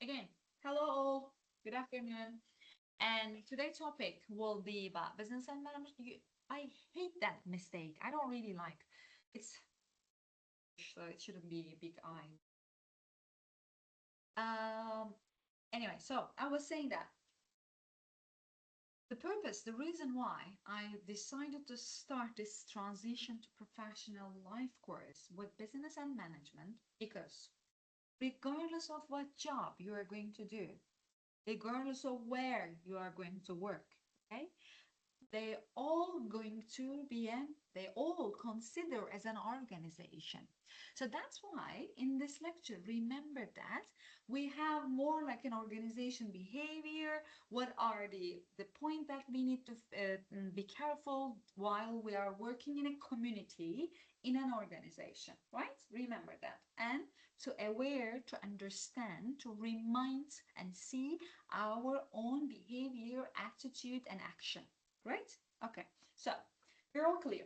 Again, hello all, good afternoon. And today's topic will be about business and management. I hate that mistake. I don't really like it's so it shouldn't be big I. Um anyway, so I was saying that the reason why I decided to start this transition to professional life course with business and management because regardless of what job you are going to do, regardless of where you are going to work, okay, they all going to be they all consider as an organization. So that's why in this lecture, remember that we have more like an organization behavior. What are the point that we need to be careful while we are working in a community, in an organization, right? Remember that. And to aware, to understand, to remind and see our own behavior, attitude, and action. Right? Okay. So we're all clear.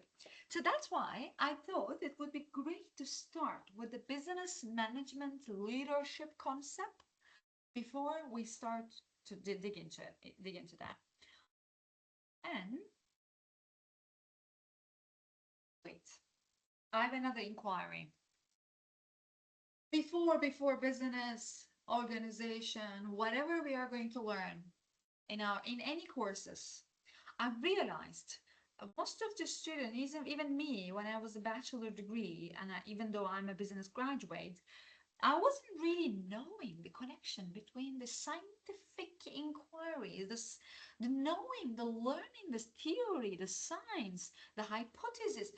So that's why I thought it would be great to start with the business management leadership concept before we start to dig into that. And wait, I have another inquiry. Before business, organization, whatever we are going to learn in any courses, I realized most of the students, even me, when I was a bachelor degree, and even though I'm a business graduate, I wasn't really knowing the connection between the scientific inquiry, the knowing, the learning, the theory, the science, the hypothesis.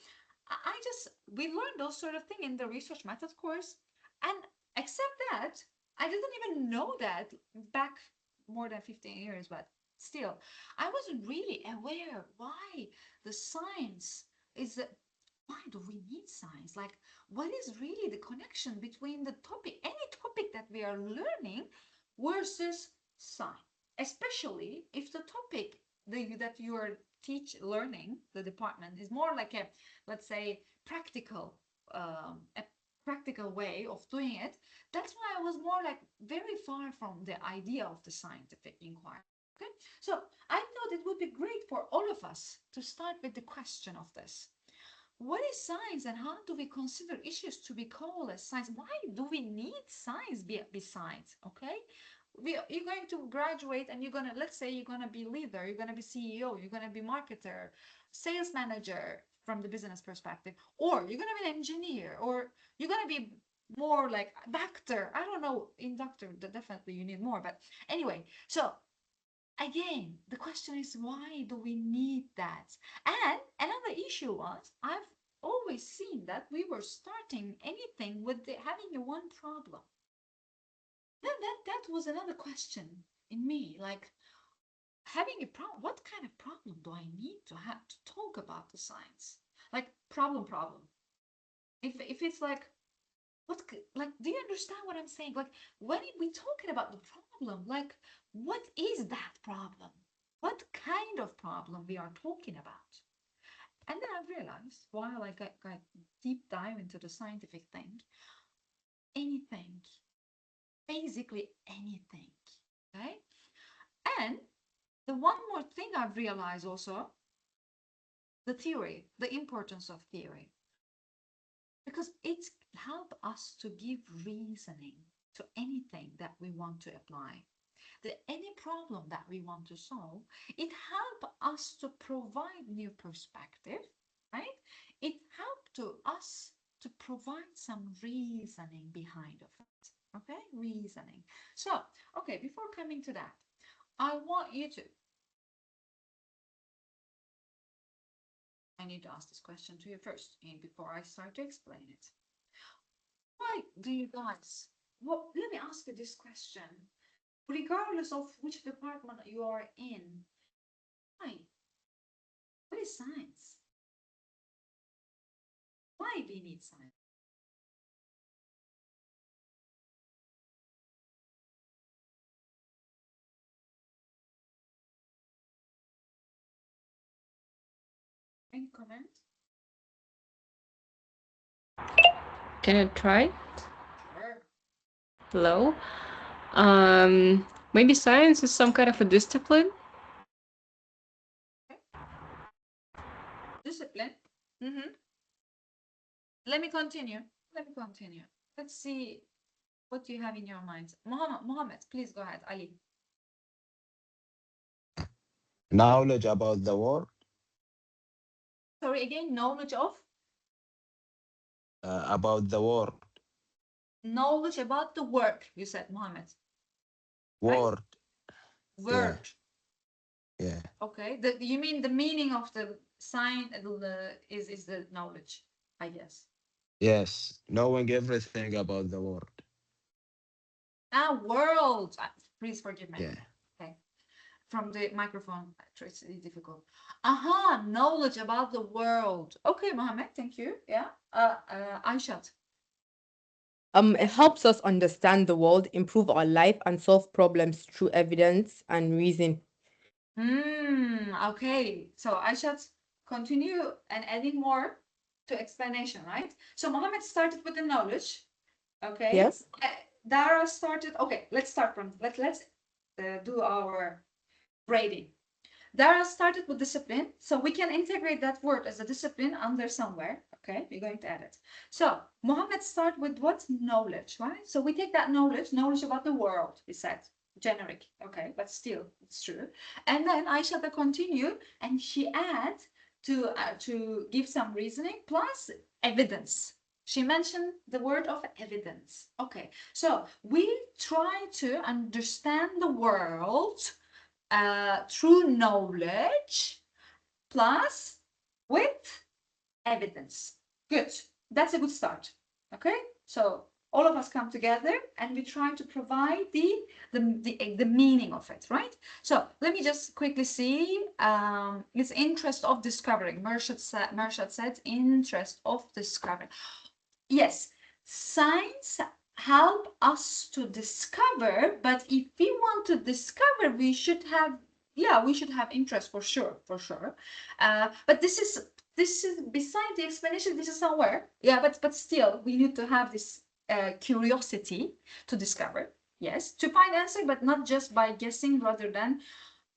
We learned those sort of thing in the research methods course, and except that, I didn't even know that back more than 15 years, but still, I wasn't really aware why the science is. Why do we need science? Like, what is really the connection between the topic, any topic that we are learning, versus science? Especially if the topic that you are learning, the department is more like a, let's say, a practical way of doing it. That's why I was more like very far from the idea of the scientific inquiry. Okay, so I thought it would be great for all of us to start with the question of this. What is science and how do we consider issues to be called as science? Why do we need science besides? Okay, you're going to graduate and you're gonna, let's say you're gonna be leader, you're gonna be CEO, you're gonna be marketer, sales manager from the business perspective, or you're gonna be an engineer, or you're gonna be more like a doctor. I don't know, in doctor definitely you need more, but anyway, so again, the question is why do we need that? And another issue was I've always seen that we were starting anything with having a one problem. Then that was another question in me, like having a problem. What kind of problem do I need to have to talk about the science? Like problem. If it's like what like do you understand what I'm saying? Like when we talking about the problem, like what is that problem? What kind of problem we are talking about? And then I realized while I got deep dive into the scientific thing, anything, basically anything. Okay. And the one more thing I've realized also, the theory, the importance of theory, because it helps us to give reasoning to anything that we want to apply. Any problem that we want to solve, it helps us to provide new perspective, right? It helps to us to provide some reasoning behind of it. Okay, reasoning. So, okay, before coming to that, I want you to. I need to ask this question to you first, and before I start to explain it. Why do you guys? Well, let me ask you this question. Regardless of which department you are in, why? What is science? Why we need science? Any comment? Can you try? Sure. Hello. Maybe science is some kind of a discipline. Okay. Discipline. Mm-hmm. Let me continue. Let me continue. Let's see what you have in your mind. Mohammed, please go ahead. Ali. Knowledge about the world, Sorry again. Knowledge of about the world, knowledge about the work. You said Mohammed, right? word. Yeah, Word. yeah. Okay. You mean the meaning of the sign is the knowledge, I guess. Yes, knowing everything about the world. Ah, world. Please forgive me. Yeah. Okay. From the microphone, it's really difficult. Aha, knowledge about the world. Okay, Mohammed, thank you. Yeah. Aishat. It helps us understand the world, improve our life, and solve problems through evidence and reason. Okay. So Aishat, continue and adding more to explanation, right? So Mohammed started with the knowledge. Okay. Yes? Dara started. Okay, let's start from let's do our grading. Dara started with discipline, so we can integrate that word as a discipline under somewhere. Okay, we're going to add it. So Mohammed start with what? Knowledge, right? So we take that knowledge about the world, we said. Generic, okay, but still, it's true. And then Aisha continue, and she add to give some reasoning plus evidence. She mentioned the word of evidence. Okay, so we try to understand the world through knowledge plus with evidence. Good. That's a good start. Okay. So all of us come together and we try to provide the meaning of it, right? So let me just quickly see. It's interest of discovering. Mershad said interest of discovering. Yes, science help us to discover, but if we want to discover, we should have, yeah, we should have interest for sure, for sure. But this is beside the explanation. This is somewhere, yeah, but still, we need to have this curiosity to discover. Yes, to find answer, but not just by guessing, rather than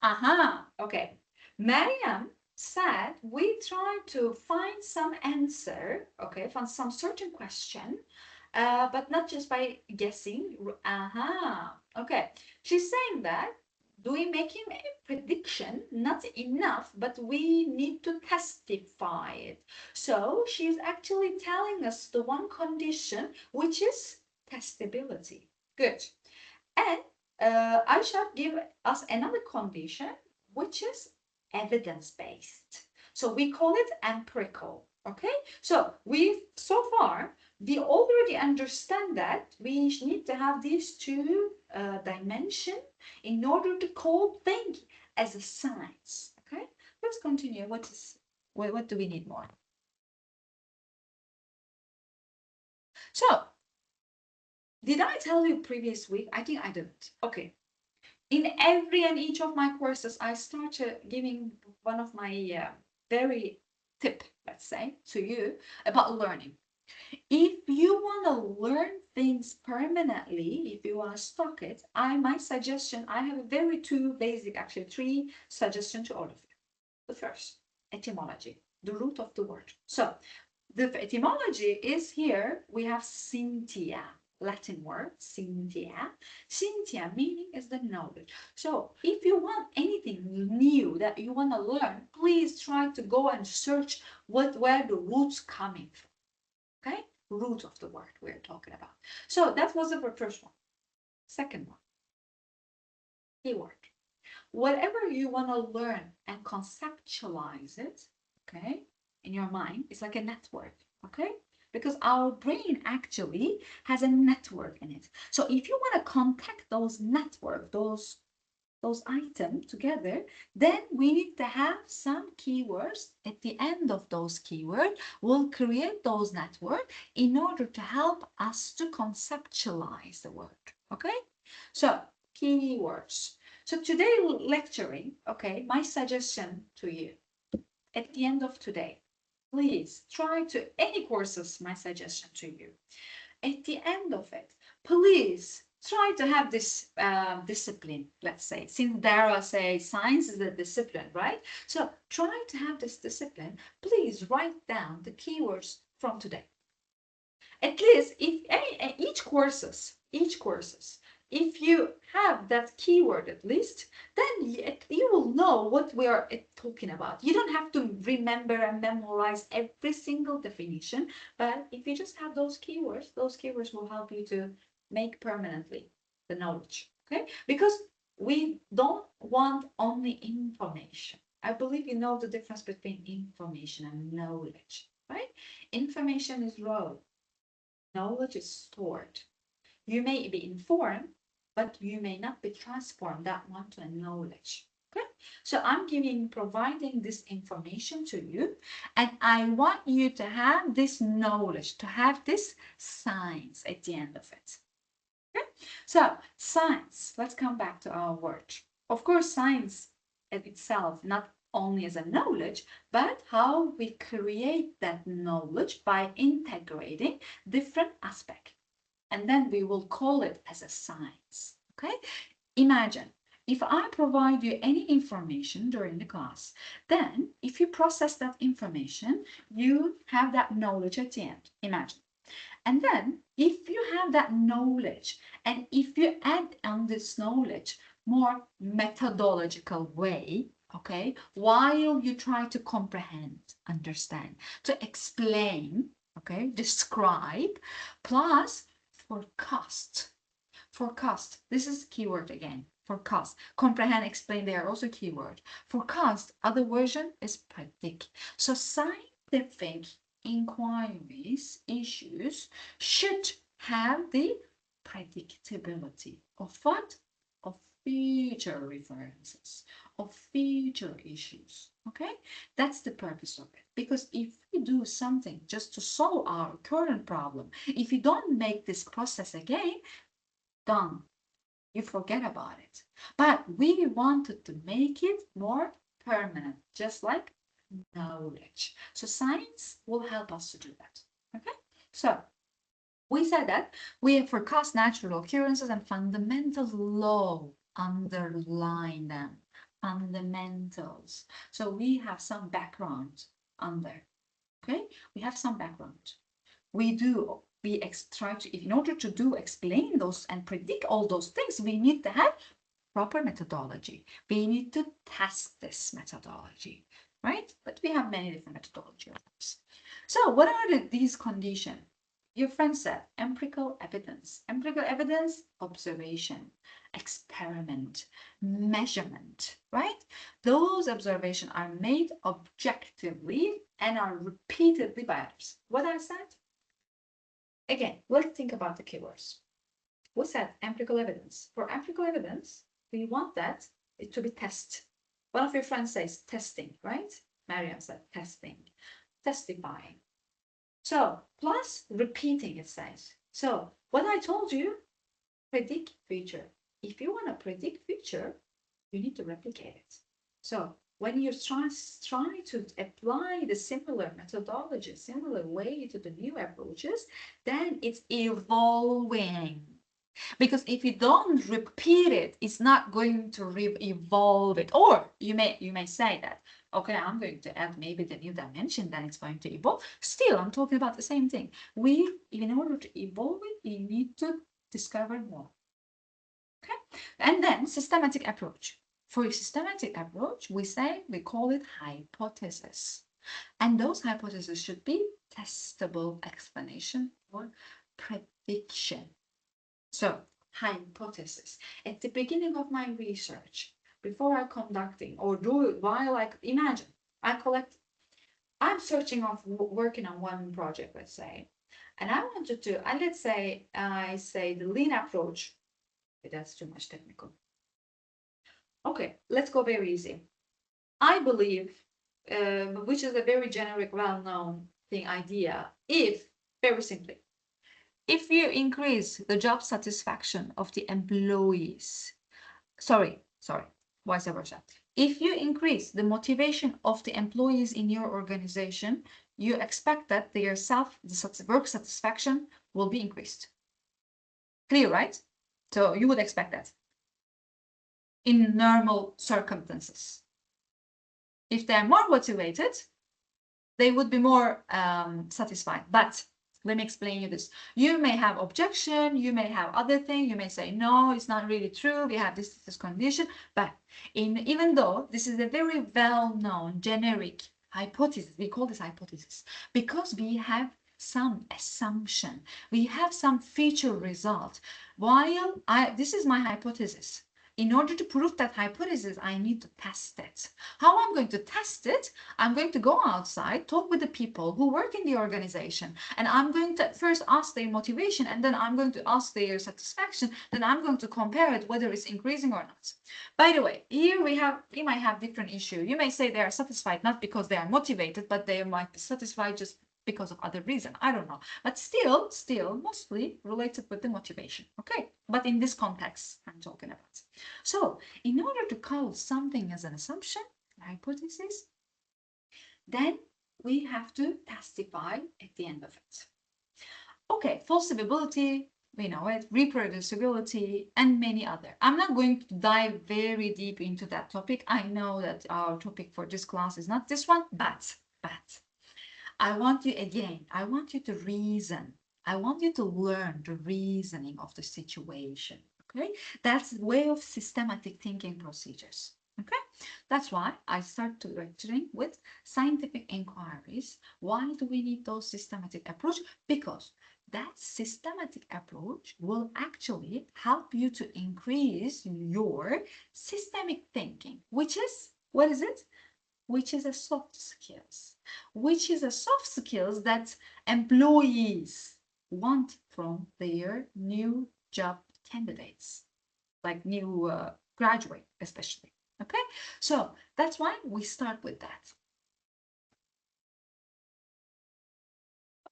aha, okay. Mariam said we try to find some answer, okay, from some certain question, but not just by guessing. Aha, okay. She's saying that doing making a prediction not enough, but we need to testify it. So she's actually telling us the one condition, which is testability. Good. And I shall give us another condition, which is evidence-based. So we call it empirical. Okay, so so far we already understand that we need to have these two dimension in order to call thing as a science. Okay, let's continue. What do we need more? So did I tell you previous week? I think I didn't. Okay, in every and each of my courses, I started giving one of my very tip, let's say, to you about learning. If you want to learn things permanently, if you want to stock it, my suggestion, I have a very two basic, actually three suggestions to all of you. The first, etymology, the root of the word. So the etymology is here. We have Cynthia, Latin word, Cynthia. Cynthia meaning is the knowledge. So if you want anything new that you want to learn, please try to go and search where the root's coming from. Okay? Root of the word we're talking about. So that was the first one. Second one, keyword. Whatever you want to learn and conceptualize it, okay, in your mind, it's like a network, okay? Because our brain actually has a network in it. So if you want to contact those network, those items together, then we need to have some keywords. At the end of those keywords, we'll create those networks in order to help us to conceptualize the word. Okay? So, keywords. So today lecturing, okay, my suggestion to you at the end of today, please try to any courses, my suggestion to you. At the end of it, please try to have this discipline, let's say, since Dara says science is a discipline, right? So try to have this discipline. Please write down the keywords from today. At least if each courses, if you have that keyword at least, then you will know what we are talking about. You don't have to remember and memorize every single definition, but if you just have those keywords will help you to make permanently the knowledge, okay? Because we don't want only information. I believe you know the difference between information and knowledge, right? Information is raw. Knowledge is stored. You may be informed, but you may not be transformed that one to a knowledge. Okay? So I'm providing this information to you, and I want you to have this knowledge, to have this science at the end of it. Okay? So science, let's come back to our word. Of course, science itself, not only as a knowledge, but how we create that knowledge by integrating different aspects. And then we will call it as a science. Okay? Imagine if I provide you any information during the class, then if you process that information, you have that knowledge at the end. Imagine. And then if you have that knowledge, and if you add on this knowledge more methodological way, okay, while you try to comprehend, understand, to explain, okay, describe, plus forecast. Forecast, this is keyword again. Forecast, comprehend, explain, they are also keyword. Forecast, other version is predict. So scientific inquiries, issues should have the predictability of what? Of future references, of future issues. Okay, that's the purpose of it. Because if we do something just to solve our current problem, if you don't make this process again, done. You forget about it. But we wanted to make it more permanent, just like knowledge. So science will help us to do that. Okay? So we said that we forecast natural occurrences and fundamental law, underline them, fundamentals. So we have some background under. Okay? We have some background. We try to, in order to explain those and predict all those things, we need to have proper methodology. We need to test this methodology, right? But we have many different methodologies. So what are these conditions? Your friend said empirical evidence. Empirical evidence, observation, experiment, measurement, right? Those observations are made objectively and are repeatedly by others. What I said? Again, let's think about the keywords. We said empirical evidence. For empirical evidence, we want that it to be tested. One of your friends says testing, right? Mariam said testing, testifying. So, plus repeating, it says. So, what I told you, predict future. If you want to predict future, you need to replicate it. So, when you try to apply the similar methodology, similar way to the new approaches, then it's evolving. Because if you don't repeat it, it's not going to evolve it. Or you may say that, okay, I'm going to add maybe the new dimension, then it's going to evolve. Still, I'm talking about the same thing. In order to evolve it, you need to discover more. Okay? And then systematic approach. For a systematic approach, we call it hypothesis. And those hypotheses should be testable explanation or prediction. So, hypothesis. At the beginning of my research, before I'm conducting or do it while I imagine, I'm searching of working on one project, let's say, and I wanted to, and let's say I say the lean approach. That's too much technical. Okay, let's go very easy. I believe, which is a very generic, well-known thing idea, very simply, if you increase the job satisfaction of the employees, vice versa. If you increase the motivation of the employees in your organization, you expect that their work satisfaction will be increased. Clear, right? So you would expect that in normal circumstances. If they're more motivated, they would be more satisfied. But let me explain you this. You may have objection, you may have other thing, you may say, no, it's not really true, we have this condition. But even though this is a very well-known generic hypothesis, we call this hypothesis, because we have some assumption, we have some feature result. While this is my hypothesis, in order to prove that hypothesis, I need to test it. How I'm going to test it? I'm going to go outside, talk with the people who work in the organization, and I'm going to first ask their motivation, and then I'm going to ask their satisfaction, then I'm going to compare it whether it's increasing or not. By the way, here we might have different issue. You may say they are satisfied not because they are motivated, but they might be satisfied just because of other reason. I don't know. But still mostly related with the motivation. Okay. But in this context, I'm talking about. So in order to call something as an assumption, hypothesis, then we have to testify at the end of it. Okay, falsifiability, we know it, reproducibility, and many other. I'm not going to dive very deep into that topic. I know that our topic for this class is not this one, but I want you to reason. I want you to learn the reasoning of the situation. Okay, that's the way of systematic thinking procedures. Okay, that's why I start to lecturing with scientific inquiries. Why do we need those systematic approach? Because that systematic approach will actually help you to increase your systemic thinking, which is, what is it? Which is a soft skills, which is a soft skills that employees want from their new job candidates, like new graduate especially. Okay, so that's why we start with that.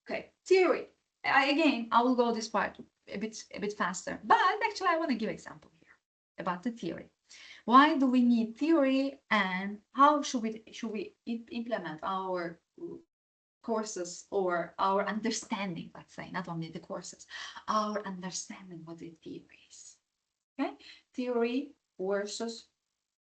Okay, theory. Again, I will go this part a bit faster, but actually I want to give example here about the theory. Why do we need theory, and how should we implement our courses or our understanding, let's say, not only the courses, our understanding what the theory is. Okay, theory versus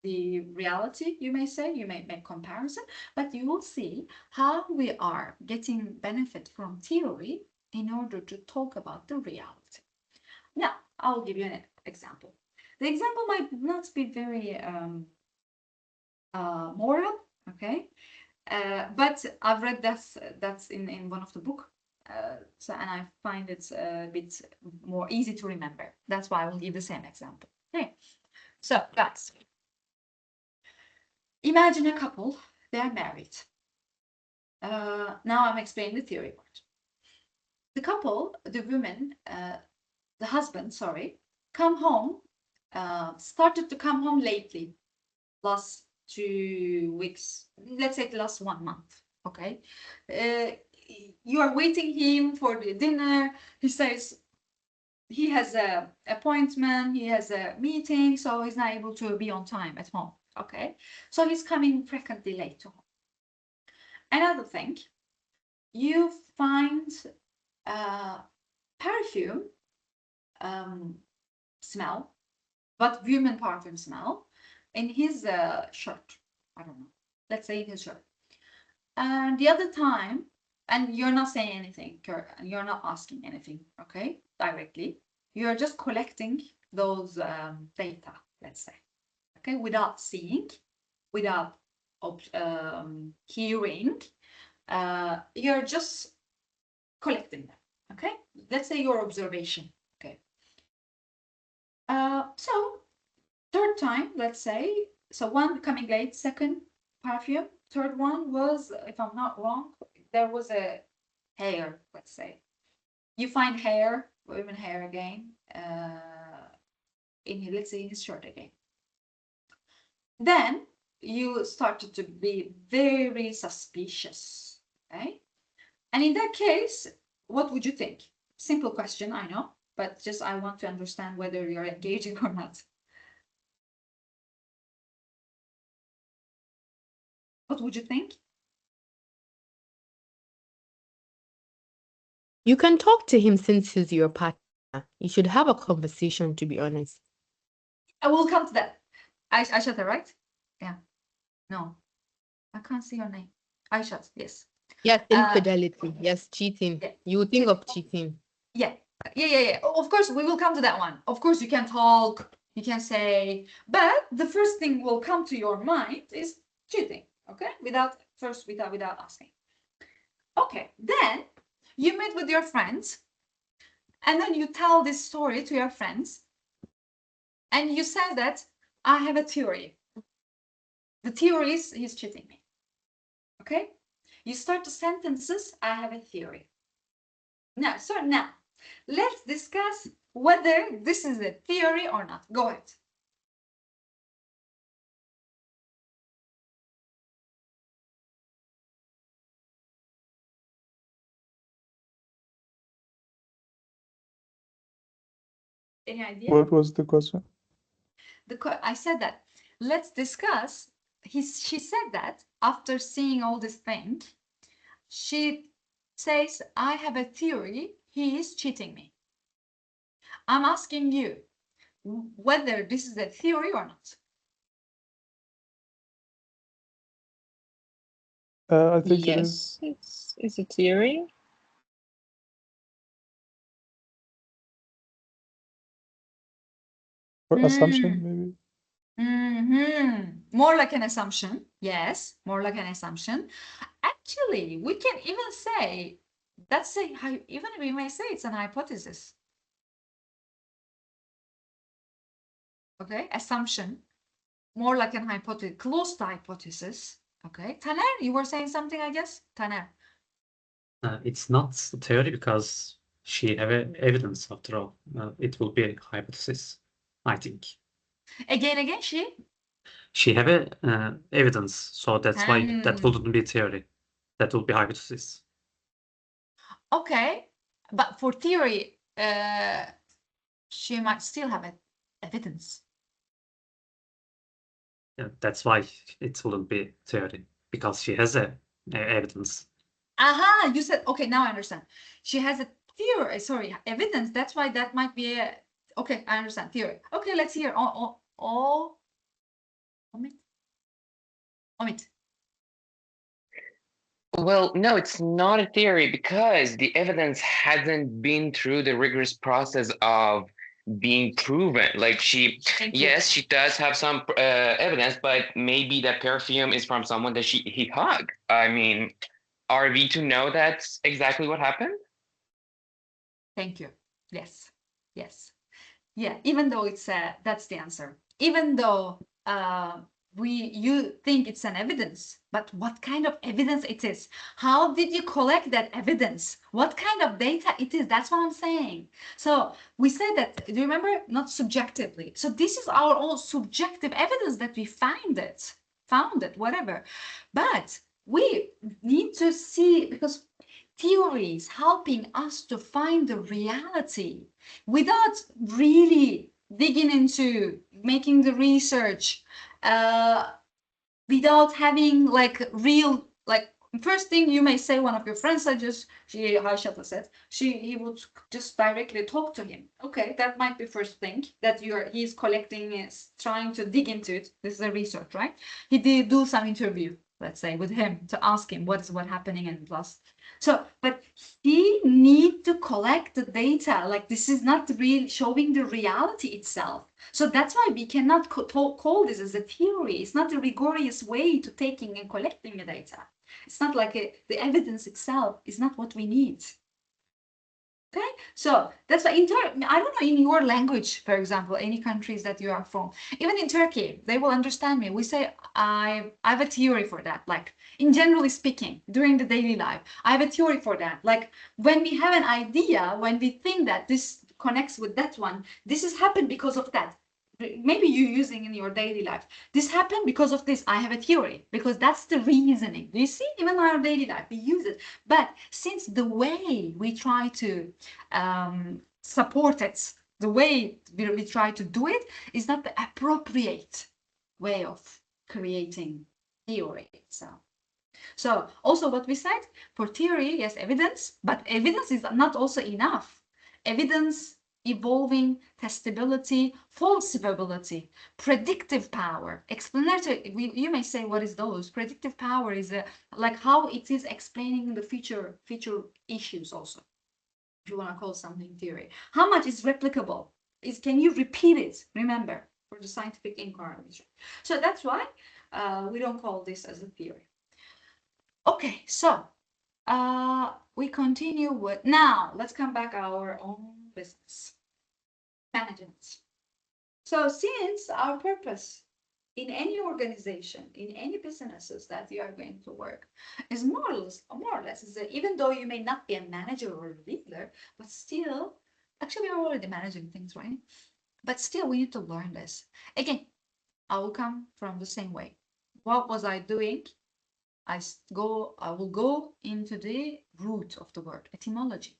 the reality, you may say, you may make comparison, but you will see how we are getting benefit from theory in order to talk about the reality. Now, I'll give you an example. The example might not be very moral, okay? But I've read that's in one of the book, so and I find it a bit more easy to remember. That's why I will give the same example. Okay, so guys, imagine a couple, they are married. Now I'm explaining the theory part. The couple, the woman, the husband, sorry, come home, started to come home lately, last 2 weeks, let's say the last 1 month, okay? You are waiting him for the dinner, he says he has a appointment, he has a meeting, so he's not able to be on time at home, okay? So he's coming frequently late to home. Another thing, you find perfume smell, but women perfume smell in his shirt. I don't know. Let's say in his shirt. And the other time, and you're not saying anything, you're not asking anything, okay, directly. You're just collecting those data, let's say, okay, without seeing, without hearing. You're just collecting them, okay? Let's say your observation, okay? So third time, let's say, so one coming late, second perfume, third one was, if I'm not wrong, there was a hair, let's say. You find hair, women hair again, let's say in his shirt again. Then you started to be very suspicious, okay? And in that case, what would you think? Simple question, I know, but just I want to understand whether you're engaging or not. What would you think? You can talk to him since he's your partner. You should have a conversation, to be honest. I will come to that. Aishata, right? Yeah. No, I can't see your name. Aishat, yes. Yes, infidelity. Yes, cheating. Yeah. You would think of cheating. Yeah. Of course, we will come to that one. Of course, you can talk, you can say, but the first thing will come to your mind is cheating. Okay, without asking. Okay, then you meet with your friends, and then you tell this story to your friends, and you say that I have a theory. The theory is he's cheating me. Okay, you start the sentences. I have a theory. Now, let's discuss whether this is a theory or not. Go ahead. Any idea? What was the question? I said that. Let's discuss. She said that after seeing all this thing, she says, I have a theory. He is cheating me. I'm asking you whether this is a theory or not. I think it is. Yes, it's a theory. Or assumption, maybe. More like an assumption. Yes, more like an assumption. Actually, we can even say even we may say it's an hypothesis. Okay, assumption, more like an hypothesis, close to hypothesis. Okay, Taner, you were saying something, I guess. Taner. It's not a theory because she have evidence after all. It will be a hypothesis, I think. Again, She have evidence, so that's why that wouldn't be theory. That would be hypothesis. Okay, but for theory, she might still have evidence. Yeah, that's why it wouldn't be theory because she has evidence. Aha, you said, okay, now I understand. She has a theory, sorry, evidence. That's why that might be a, okay, I understand, theory. Okay, let's hear. Omid. Well, no, it's not a theory because the evidence hasn't been through the rigorous process of being proven. Like Thank you. yes, she does have some evidence, but maybe that perfume is from someone that he hugged. I mean, are we to know that's exactly what happened? Thank you. Yes. Yeah, even though it's that's the answer. Even though you think it's an evidence, but what kind of evidence it is? How did you collect that evidence? What kind of data it is? That's what I'm saying. So we said that, do you remember? Not subjectively. So this is our own subjective evidence that we found it, whatever. But we need to see, because theories helping us to find the reality without really digging into making the research, without having like real, like first thing you may say, one of your friends Haishata said, he would just directly talk to him. Okay, that might be first thing that he's collecting, is trying to dig into it. This is a research, right? He did do some interview, let's say, with him to ask him what happening and plus. So, but he need to collect the data. Like this is not really showing the reality itself. So that's why we cannot call this as a theory. It's not a rigorous way to taking and collecting the data. It's not like the evidence itself is not what we need. Okay, so that's why I don't know, in your language, for example, any countries that you are from, even in Turkey, they will understand me. We say, I have a theory for that. Like, in generally speaking, during the daily life, I have a theory for that. Like, when we have an idea, when we think that this connects with that one, this has happened because of that. Maybe you using in your daily life. This happened because of this. I have a theory, because that's the reasoning. Do you see? Even in our daily life, we use it. But since the way we try to support it, the way we try to do it is not the appropriate way of creating theory itself. So also what we said, for theory, yes, evidence, but evidence is not also enough. Evidence evolving, testability, falsifiability, predictive power, explanatory. You may say, what is those? Predictive power is like how it is explaining the future issues also, if you want to call something theory. How much is replicable? Can you repeat it? Remember, for the scientific inquiries. So that's why we don't call this as a theory. Okay, so we continue with, now let's come back our own business. Management. So since our purpose in any organization, in any businesses that you are going to work, is more or less is that even though you may not be a manager or a leader, but still, actually we're already managing things, right? But still we need to learn this. Again, I will come from the same way. What was I doing? I will go into the root of the word, etymology.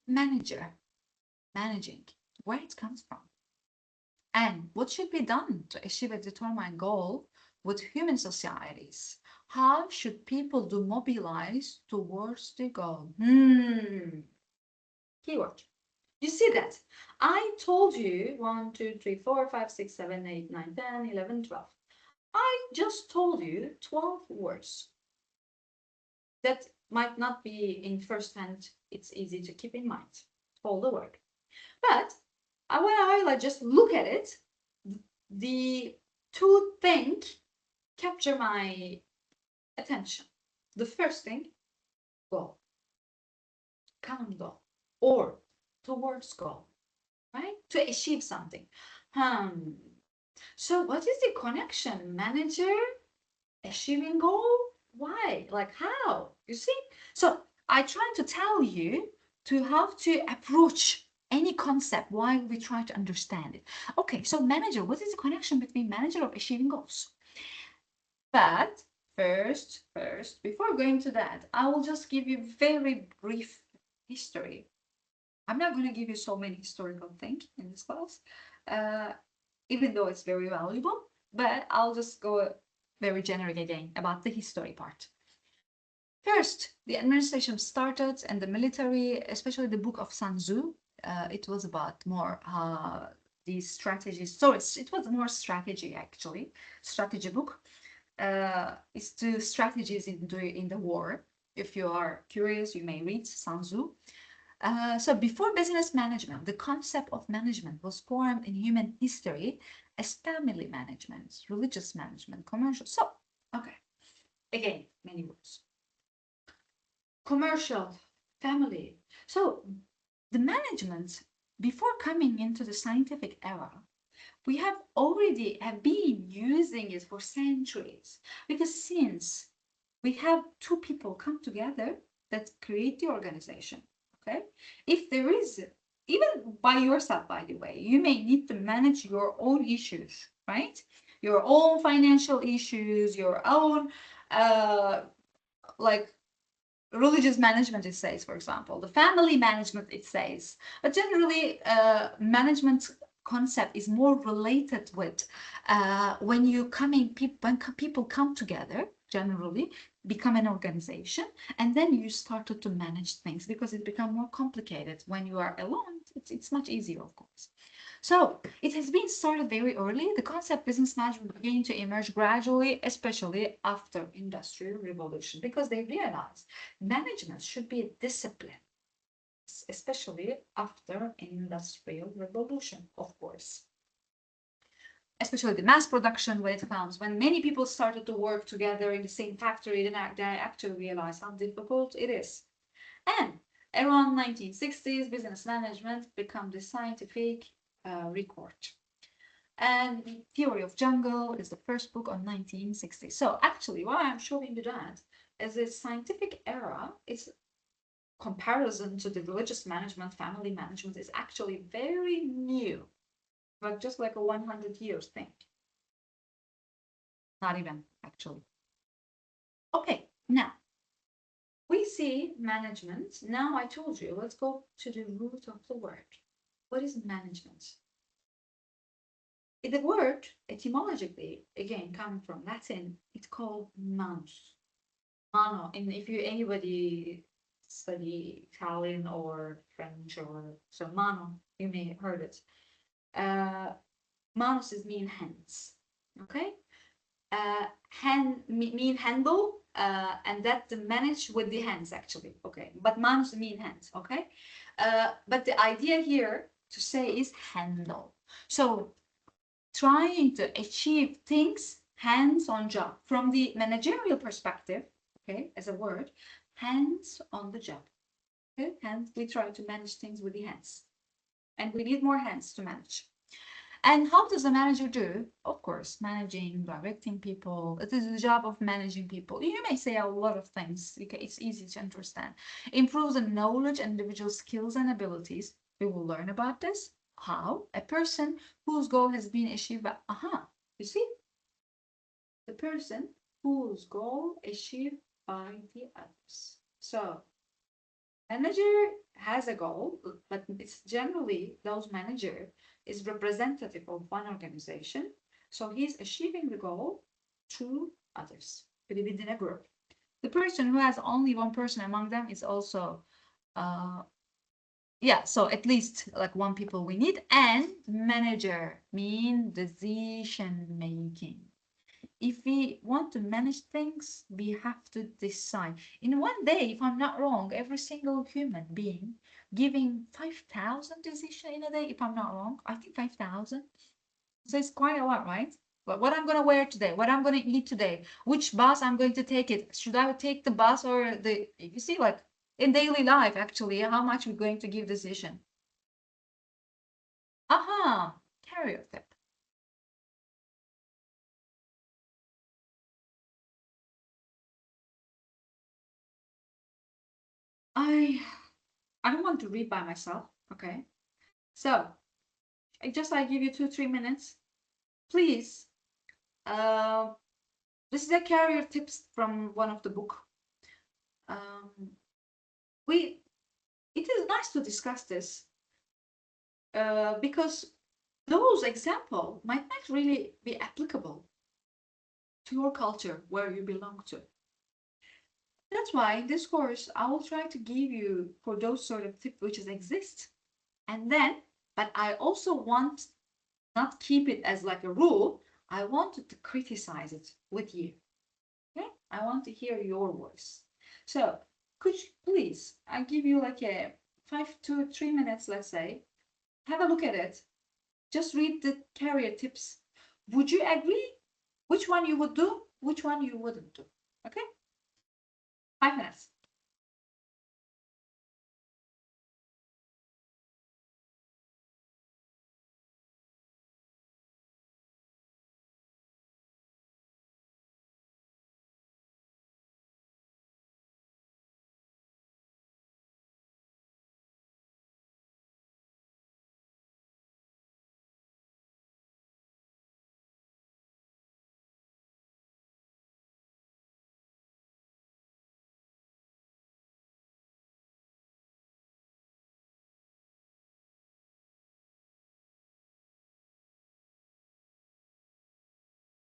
Manager, managing, where it comes from. And what should be done to achieve a determined goal with human societies? How should people mobilize towards the goal? Keyword. You see that? I told you 1, 2, 3, 4, 5, 6, 7, 8, 9, 10, 11, 12. I just told you 12 words that might not be in first hand. It's easy to keep in mind. All the word. But I want to highlight, just look at it. The two things capture my attention. The first thing, goal. Common goal. Or towards goal. Right? To achieve something. So what is the connection? Manager, achieving goal? Why? Like how? You see? So I try to tell you to how to approach any concept while we try to understand it. Okay, so manager, what is the connection between manager of achieving goals? But first, before going to that, I will just give you very brief history. I'm not going to give you so many historical things in this class, even though it's very valuable, but I'll just go very generic again about the history part. First, the administration started and the military, especially the book of Sun Tzu, it was about more these strategies. So it was more strategy actually, strategy book. It's the strategies in the war. If you are curious, you may read Sun Tzu. So before business management, the concept of management was formed in human history as family management, religious management, commercial. So, okay, again, many words. Commercial, family. So the management, before coming into the scientific era, we have been using it for centuries, because since we have two people come together that create the organization, okay? If there is, even by yourself, by the way, you may need to manage your own issues, right? Your own financial issues, your own, like, religious management, it says, for example, the family management, it says. But generally, management concept is more related with when people come together, generally become an organization, and then you started to manage things, because it becomes more complicated when you are alone. It's much easier, of course. So it has been started very early. The concept business management began to emerge gradually, especially after Industrial Revolution, because they realized management should be a discipline, especially after Industrial Revolution, of course. Especially the mass production, when it comes, when many people started to work together in the same factory, then they actually realized how difficult it is. And around 1960s, business management became the scientific record. And the Theory of Jungle is the first book on 1960. So actually, why I'm showing you that is a scientific era. It's comparison to the religious management, family management is actually very new, but just like a 100 years thing. Not even, actually. Okay, now we see management. Now I told you, let's go to the root of the word. What is management? The word, etymologically, again, coming from Latin, it's called manus. Mano, and if you anybody study Italian or French or so mano, you may have heard it. Manos is mean hands. Okay? Mean handle, and that manage with the hands actually. Okay, but manos mean hands. Okay, but the idea here to say is handle. So trying to achieve things hands on job from the managerial perspective. Okay, as a word, hands on the job. Okay, hands. We try to manage things with the hands, and we need more hands to manage. And how does a manager do? Of course, managing, directing people. It is the job of managing people. You may say a lot of things. Okay, it's easy to understand. Improves the knowledge and individual skills and abilities. We will learn about this. How? A person whose goal has been achieved by, you see? The person whose goal achieved by the others. So, manager has a goal, but it's generally those manager is representative of one organization. So he's achieving the goal through others within a group. The person who has only one person among them is also, so at least like one people we need. And manager mean decision making. If we want to manage things, we have to decide. In one day, if I'm not wrong, every single human being giving 5,000 decisions in a day, if I'm not wrong, I think 5,000. So it's quite a lot, right? But what I'm going to wear today, what I'm going to eat today, which bus I'm going to take it. Should I take the bus or you see, like in daily life, actually, how much we're going to give decision. Carrier tip. I don't want to read by myself, okay? So, I give you 2-3 minutes. Please, this is a career tips from one of the book. It is nice to discuss this because those example might not really be applicable to your culture where you belong to. That's why in this course, I will try to give you for those sort of tips which exist. And then, but I also want not keep it as like a rule. I wanted to criticize it with you. Okay? I want to hear your voice. So could you please, I give you like a 5 to 3 minutes, let's say, have a look at it. Just read the career tips. Would you agree? Which one you would do? Which one you wouldn't do? Okay? 5 minutes.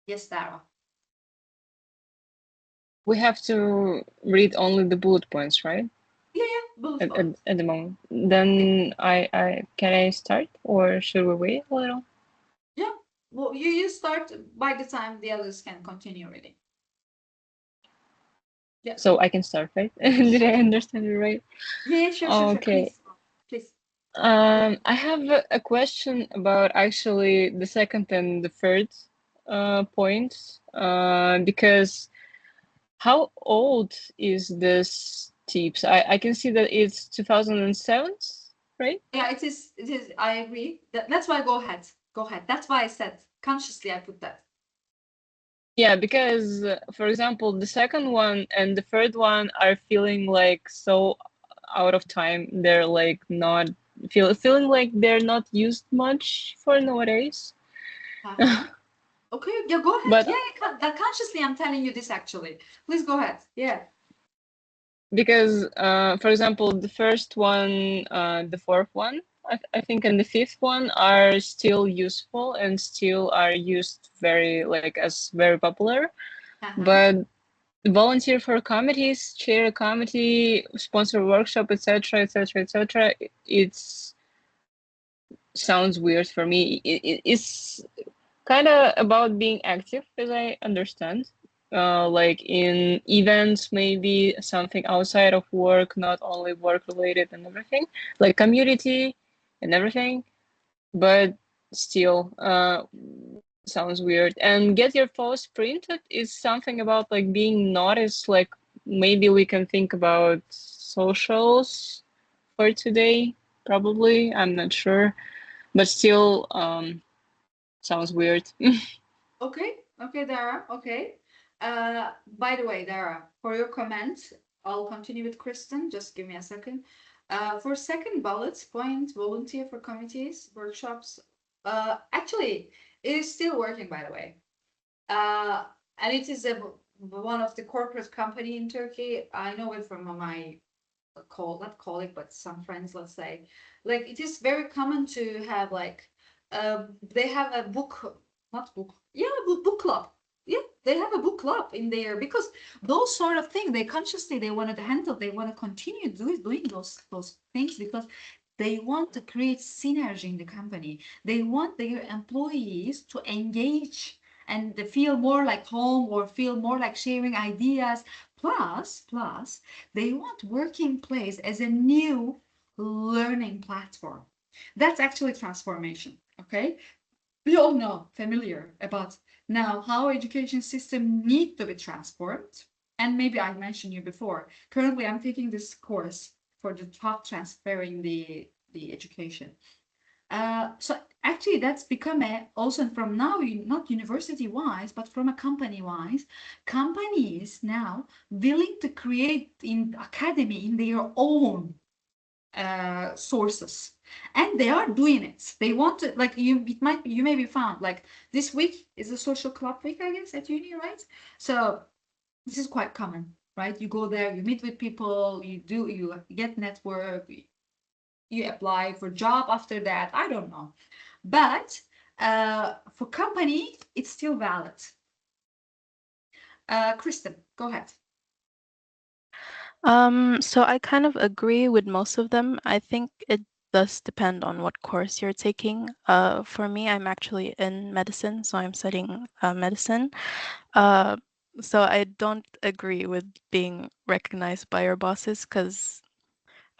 Yes, Sarah. We have to read only the bullet points, right? Yeah, bullet points. At the moment. Then I can I start or should we wait a little? Yeah. Well, you start by the time the others can continue reading. Yeah. So I can start, right? Did I understand it right? Yeah, sure. Okay. Please. I have a question about actually the second and the third points. Because how old is this tips? I can see that it's 2007, right? Yeah, it is. I agree. That's why go ahead. That's why I said consciously I put that. Yeah, because for example, the second one and the third one are feeling like so out of time. They're like not feeling like they're not used much for nowadays. Okay, yeah, go ahead. But that consciously I'm telling you this actually. Please go ahead. Yeah. Because for example, the first one, the fourth one, I think, and the fifth one are still useful and still are used very like as very popular. But volunteer for committees, chair a committee, sponsor a workshop, etc., etc., etc. It's sounds weird for me. It's kind of about being active, as I understand. Like in events, maybe something outside of work, not only work related and everything, like community and everything. But still, sounds weird. And get your post printed is something about like being noticed. Like maybe we can think about socials for today. Probably, I'm not sure, but still, sounds weird. Okay, okay, Dara. Okay. By the way, Dara, for your comment, I'll continue with Kristen. Just give me a second. For second bullet point, volunteer for committees, workshops. Actually, it is still working, by the way. And it is one of the corporate company in Turkey. I know it from my not colleague, but some friends, let's say. Like it is very common to have like, they have a book, not book, yeah, book club. Yeah, they have a book club in there because those sort of things they consciously they want to handle, they want to continue doing those things because they want to create synergy in the company. They want their employees to engage and they feel more like home or feel more like sharing ideas. Plus, they want working place as a new learning platform. That's actually transformation. Okay, we all know familiar about now how education system need to be transformed. And maybe I mentioned you before. Currently, I'm taking this course for the top transferring the education. So actually, that's become a also from now not university wise, but from a company wise, companies now willing to create in academy in their own sources, and they are doing it. They want to like you may be found like this week is a social club week, I guess, at uni, right? So this is quite common, right? You go there, you meet with people, you get network, you apply for job after that. I don't know, but for company, it's still valid. Kristen, go ahead. So I kind of agree with most of them. I think it does depend on what course you're taking. For me, I'm actually in medicine, so I'm studying medicine. So I don't agree with being recognized by your bosses because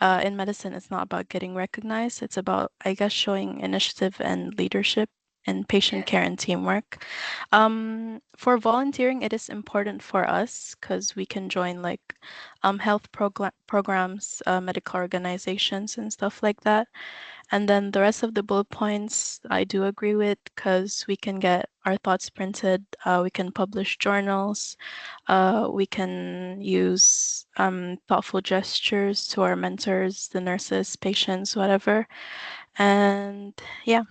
in medicine, it's not about getting recognized. It's about, I guess, showing initiative and leadership in patient care and teamwork. For volunteering, it is important for us because we can join like health programs, medical organizations, and stuff like that. And then the rest of the bullet points I do agree with because we can get our thoughts printed, we can publish journals, we can use thoughtful gestures to our mentors, the nurses, patients, whatever. And yeah.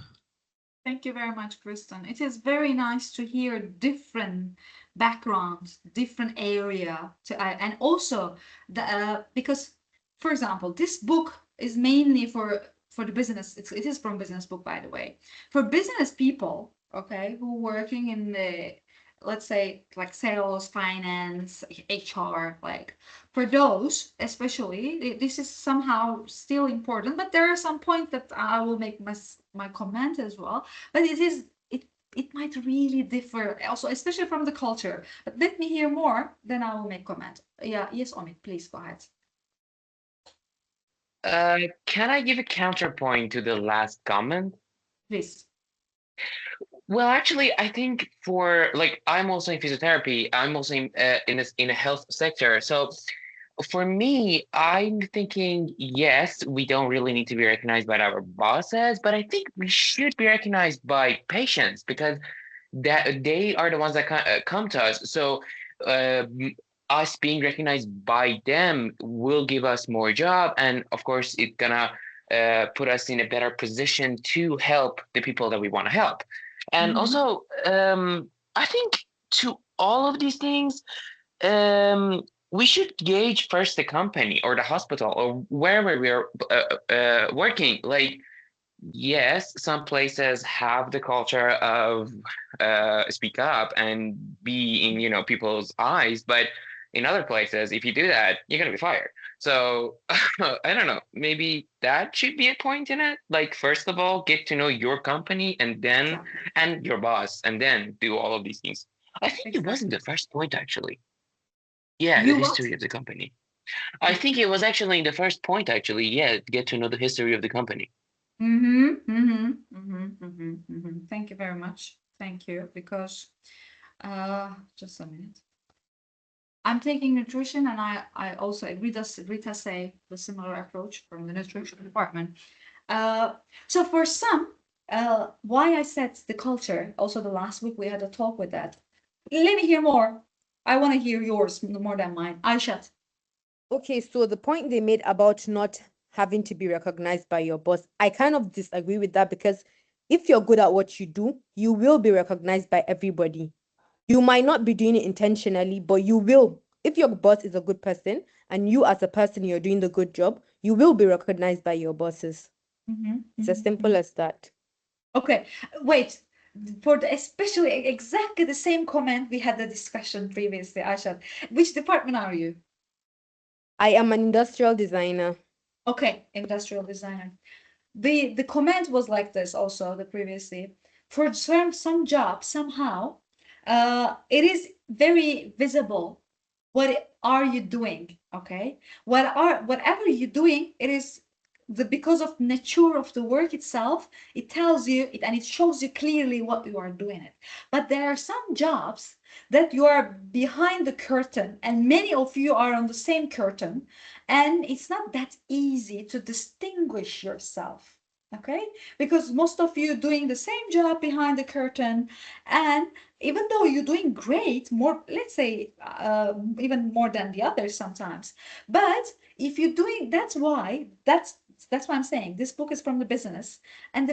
Thank you very much, Kristen. It is very nice to hear different backgrounds, different area, and also because, for example, this book is mainly for the business. It is from business book, by the way, for business people, okay, who working in the, let's say, like sales, finance, HR, like for those especially, this is somehow still important. But there are some points that I will make my comment as well, but it might really differ also, especially from the culture. But let me hear more, then I will make comment. Yeah, yes, Omid, please go ahead. Can I give a counterpoint to the last comment? Please. Well, actually, I think for like I'm also in physiotherapy. I'm also in a health sector. So for me, I'm thinking yes, we don't really need to be recognized by our bosses, but I think we should be recognized by patients because that they are the ones that come to us. So us being recognized by them will give us more job, and of course, it's gonna put us in a better position to help the people that we want to help. And also, I think to all of these things, we should gauge first the company or the hospital or wherever we are working. Like, yes, some places have the culture of speak up and be in people's eyes, but In other places, if you do that, you're gonna be fired. So I don't know. Maybe that should be a point in it. Like, first of all, get to know your company and your boss, and then do all of these things. I think it wasn't the first point actually. Yeah, the history of the company. I think it was actually the first point actually. Yeah, get to know the history of the company. Thank you very much. Thank you. Because just a minute. I'm taking nutrition, and I also Rita say the similar approach from the nutrition department. So for some, why I said the culture, also the last week we had a talk with that. Let me hear more. I want to hear yours more than mine. Aishat. Okay, so the point they made about not having to be recognized by your boss, I kind of disagree with that, because if you're good at what you do, you will be recognized by everybody. You might not be doing it intentionally, but you will. If your boss is a good person and you as a person, you're doing the good job, you will be recognized by your bosses. It's as simple as that. Okay, wait. For especially exactly the same comment we had the discussion previously, Aishat. Which department are you? I am an industrial designer. Okay, industrial designer. The comment was like this also the previously. For some job, somehow, it is very visible. What are you doing? Okay, whatever you're doing, it is because of nature of the work itself. It tells you it, and it shows you clearly what you are doing it. But there are some jobs that you are behind the curtain, and many of you are on the same curtain, and it's not that easy to distinguish yourself. Okay, because most of you doing the same job behind the curtain, and even though you're doing great, more, let's say, even more than the others sometimes, but if you're doing, that's why I'm saying this book is from the business, and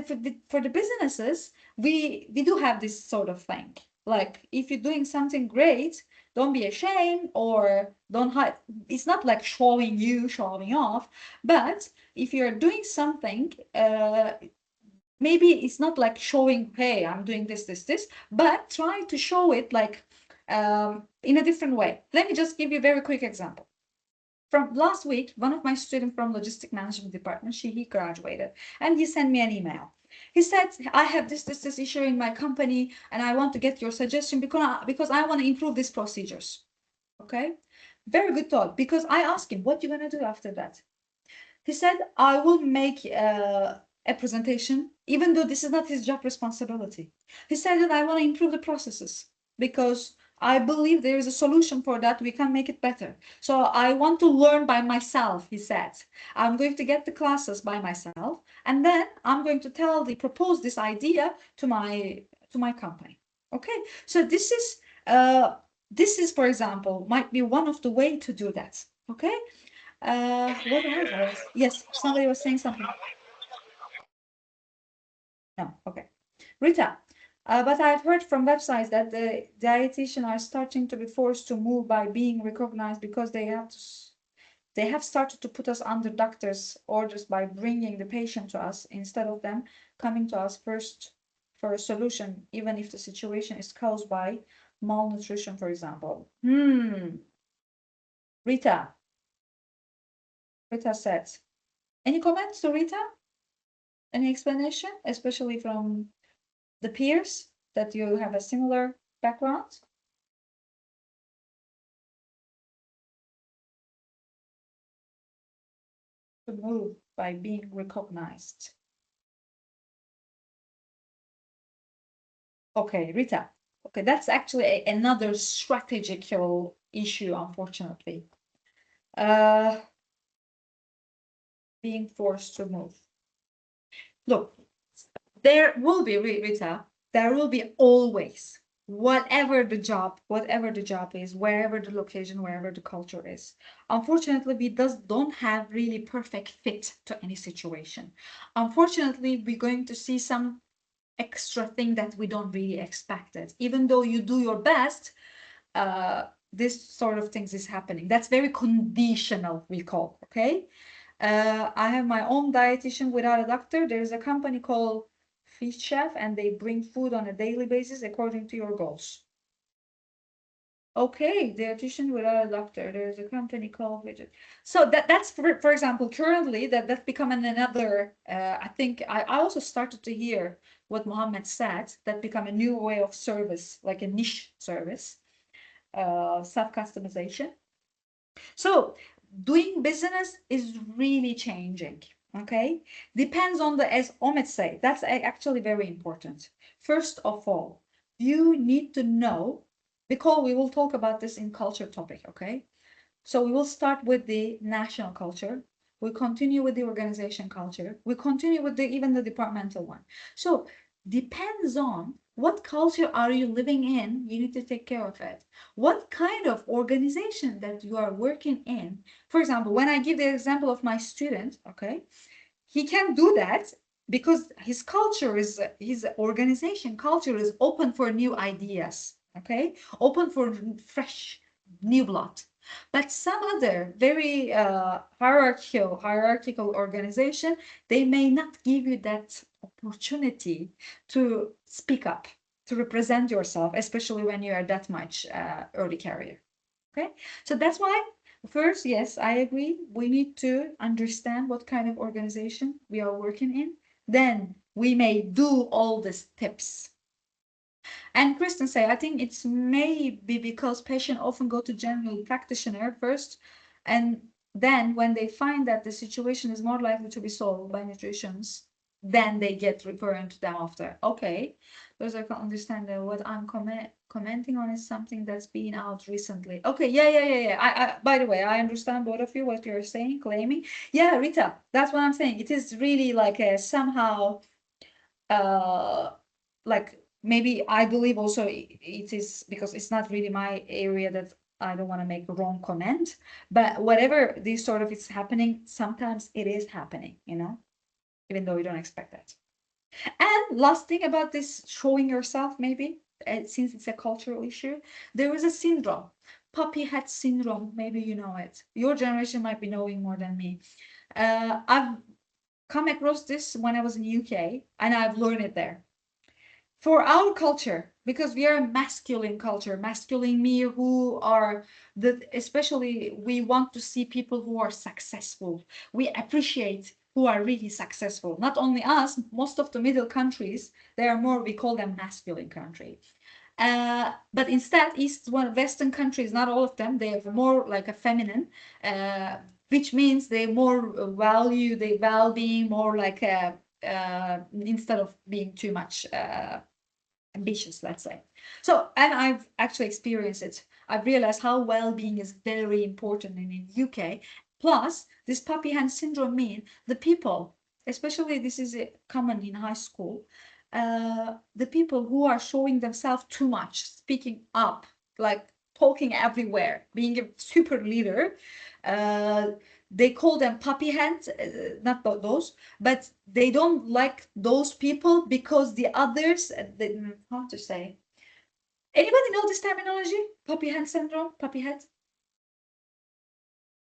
for the businesses, we do have this sort of thing. Like, if you're doing something great, don't be ashamed, or don't hide. It's not like showing off, but if you're doing something, maybe it's not like showing, hey, I'm doing this, but try to show it like in a different way. Let me just give you a very quick example. From last week, one of my students from logistic management department, he graduated, and he sent me an email. He said, I have this issue in my company, and I want to get your suggestion because I want to improve these procedures. Okay, very good thought. Because I asked him, what you gonna do after that? He said, I will make a presentation, even though this is not his job responsibility. He said that I want to improve the processes because I believe there is a solution for that. We can make it better. So I want to learn by myself, he said. I'm going to get the classes by myself, and then I'm going to propose this idea to my company. Okay, so this is, for example, might be one of the way to do that. Okay. What else? Yes, somebody was saying something. No, okay. Rita, but I've heard from websites that the dietitians are starting to be forced to move by being recognized because they have started to put us under doctors' orders by bringing the patient to us instead of them coming to us first for a solution, even if the situation is caused by malnutrition, for example. Rita said, any comments to Rita? Any explanation, especially from the peers that you have a similar background? To move by being recognized. Okay, Rita. Okay, that's actually another strategical issue, unfortunately. Being forced to move. Look, there will be, Rita, there will be always, whatever the job is, wherever the location, wherever the culture is. Unfortunately, we don't have really perfect fit to any situation. Unfortunately, we're going to see some extra thing that we don't really expect it. Even though you do your best, this sort of things is happening. That's very conditional, we call, okay? I have my own dietitian without a doctor. There's a company called Feast Chef, and they bring food on a daily basis according to your goals. Okay, dietitian without a doctor. There's a company called Widget. So that's for example, currently that's becoming another. I think I also started to hear what Mohammed said. That become a new way of service, like a niche service, self-customization. So doing business is really changing. Okay, depends on the, as Omid say, that's actually very important. First of all, you need to know, because we will talk about this in culture topic. Okay, so we will start with the national culture. We continue with the organization culture. We continue with the even the departmental one. So depends on what culture are you living in. You need to take care of it. What kind of organization that you are working in. For example, when I give the example of my student, okay, he can do that because his culture is, his organization culture is open for new ideas. Okay, open for fresh new blood. But some other very hierarchical organization, they may not give you that opportunity to speak up, to represent yourself, especially when you are that much early career. Okay, so that's why first, yes, I agree. We need to understand what kind of organization we are working in. Then we may do all these tips. And Kristen say, I think it's maybe because patients often go to general practitioner first, and then when they find that the situation is more likely to be solved by nutritions, then they get referring to them after. Okay, because I can understand that what I'm commenting on is something that's been out recently. Okay, yeah. I by the way, I understand both of you what you're saying, claiming. Yeah, Rita, that's what I'm saying. It is really like a somehow like maybe I believe also it is because it's not really my area that I don't want to make a wrong comment, but whatever this sort of is happening, sometimes it is happening, you know, even though you don't expect that. And last thing about this showing yourself, maybe since it's a cultural issue, there is a syndrome, puppy head syndrome. Maybe you know it. Your generation might be knowing more than me. I've come across this when I was in UK, and I've learned it there. For our culture, because we are a masculine culture, masculine me who are the, especially we want to see people who are successful. We appreciate who are really successful. Not only us, most of the middle countries, they are more, we call them masculine country. But instead, Western countries, not all of them, they have more like a feminine, which means they more value the well-being, more like a, instead of being too much ambitious, let's say. So, and I've actually experienced it. I've realized how well-being is very important in UK. Plus, this puppy hand syndrome mean the people, especially this is common in high school, the people who are showing themselves too much, speaking up, like talking everywhere, being a super leader, they call them puppy hands, not those, but they don't like those people because the others, how to say, anybody know this terminology? Puppy hand syndrome, puppy head?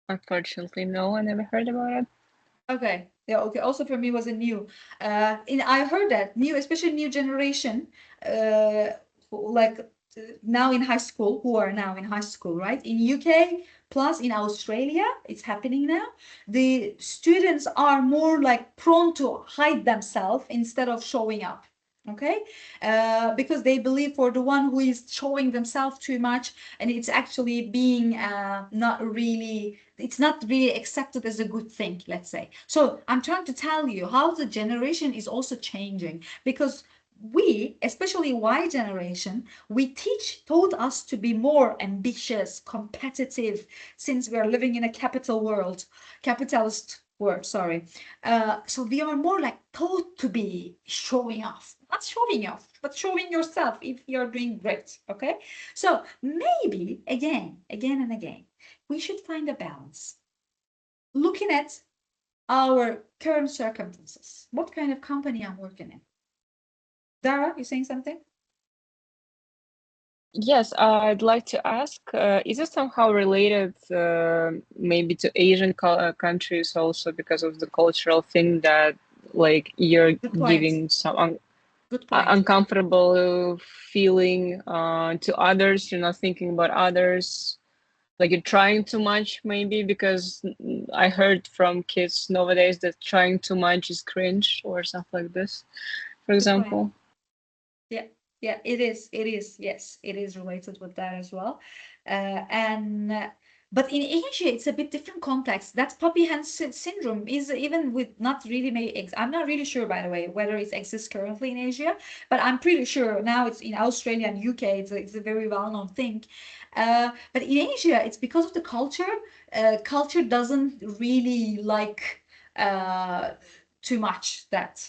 Unfortunately, no, I never heard about it. Okay, yeah, okay. Also for me was a new, I heard that new, especially new generation, like now in high school, who are now in high school, right? In UK, plus in Australia, it's happening now. The students are more like prone to hide themselves instead of showing up. Okay, because they believe for the one who is showing themselves too much, and it's actually being not really, it's not really accepted as a good thing, let's say. So I'm trying to tell you how the generation is also changing, because we, especially Y generation, we taught us to be more ambitious, competitive, since we are living in a capitalist world, sorry. So we are more like taught to be showing off, not showing off, but showing yourself if you're doing great, okay? So maybe again and again, we should find a balance. Looking at our current circumstances, what kind of company I'm working in. Dara, you saying something? Yes, I'd like to ask, is it somehow related maybe to Asian countries also because of the cultural thing that like you're Good point. giving some Good point. uncomfortable feeling to others. You're not thinking about others. Like you're trying too much, maybe, because I heard from kids nowadays that trying too much is cringe or stuff like this, for Good point. example. Yeah, it is. Yes, it is related with that as well. But in Asia, it's a bit different context. That puppy hand syndrome is even with not really many. I'm not really sure, by the way, whether it exists currently in Asia, but I'm pretty sure now it's in Australia and UK. It's a very well-known thing. But in Asia, it's because of the culture. Culture doesn't really like too much that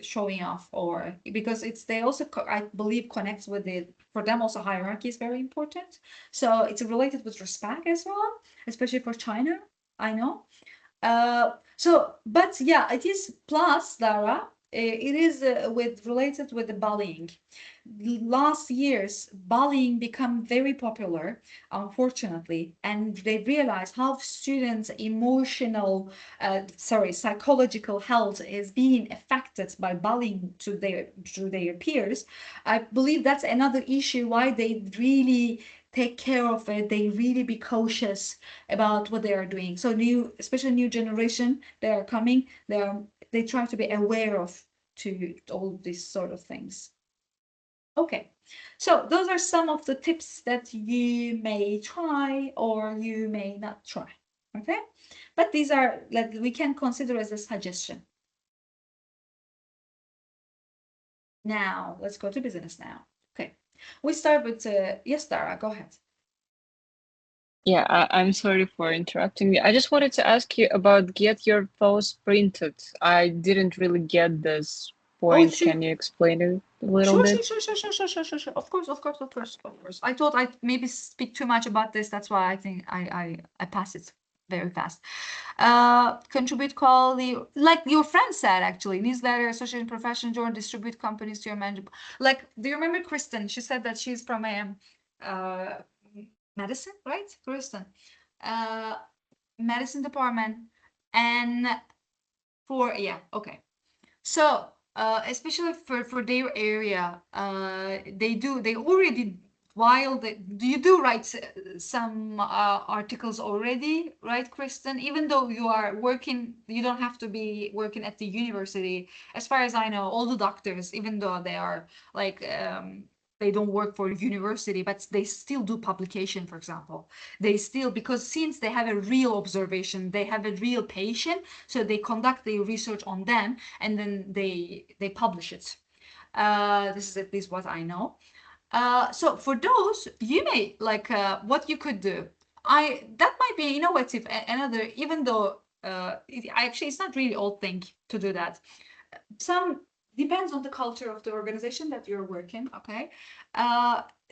showing off, or because they also I believe connects with the, for them also hierarchy is very important, so it's related with respect as well, especially for China, I know. But yeah, it is plus, Lara, it is related with the bullying. Last years, bullying become very popular, unfortunately, and they realize how students' psychological health is being affected by bullying to their peers. I believe that's another issue why they really take care of it. They really be cautious about what they are doing. So especially new generation, they are coming. They try to be aware of to all these sort of things. Okay, so those are some of the tips that you may try or you may not try. Okay, but these are like we can consider as a suggestion. Now let's go to business now. Okay, we start with yes, Dara, go ahead. Yeah, I'm sorry for interrupting you. I just wanted to ask you about get your post printed. I didn't really get this point. Sure. Can you explain it a little bit? Sure. Of course. I thought I'd maybe speak too much about this. That's why I think I pass it very fast. Contribute quality, like your friend said, actually, newsletter, association, professional journal, distribute companies to your manager. Like, do you remember Kristen? She said that she's from medicine, right? Kristen, medicine department, and okay. So, especially for their area, they already, while do you do write some articles already, right, Kristen? Even though you are working, you don't have to be working at the university. As far as I know, all the doctors, even though they are like, they don't work for university, but they still do publication, for example. They still, because since they have a real observation, they have a real patient, so they conduct the research on them and then they publish it. This is at least what I know. So for those, you may like what you could do. That might be innovative. Another, even though actually it's not really old thing to do that. Some depends on the culture of the organization that you're working. Okay,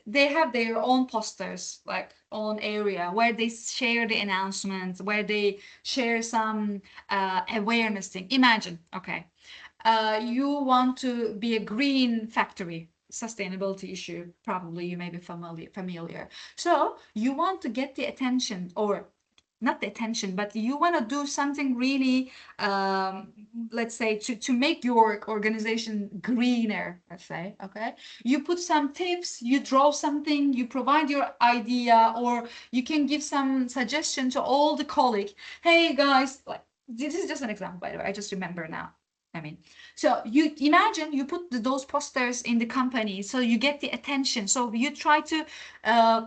they have their own posters, like own area where they share the announcements, where they share some awareness thing. Imagine, okay, you want to be a green factory, sustainability issue, probably you may be familiar. So you want to get the attention, or not the attention, but you want to do something really, let's say, to make your organization greener, let's say, okay? You put some tips, you draw something, you provide your idea, or you can give some suggestion to all the colleagues. Hey guys, like, this is just an example, by the way, I just remember now. I mean, so you imagine you put those posters in the company, so you get the attention. So you try to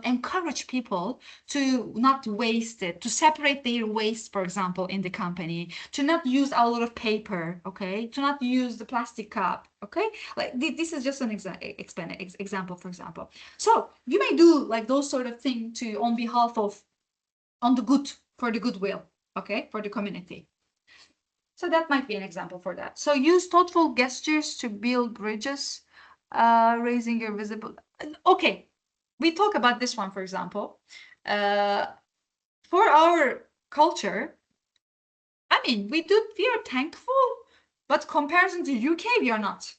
encourage people to not waste it, to separate their waste, for example, in the company, to not use a lot of paper, okay, to not use the plastic cup, okay. Like this is just an example, for example. So you may do like those sort of thing to on behalf of, for the goodwill, okay, for the community. So that might be an example for that. So use thoughtful gestures to build bridges, raising your visible. Okay, we talk about this one, for example. For our culture, I mean, we are thankful, but comparison to UK, we are not.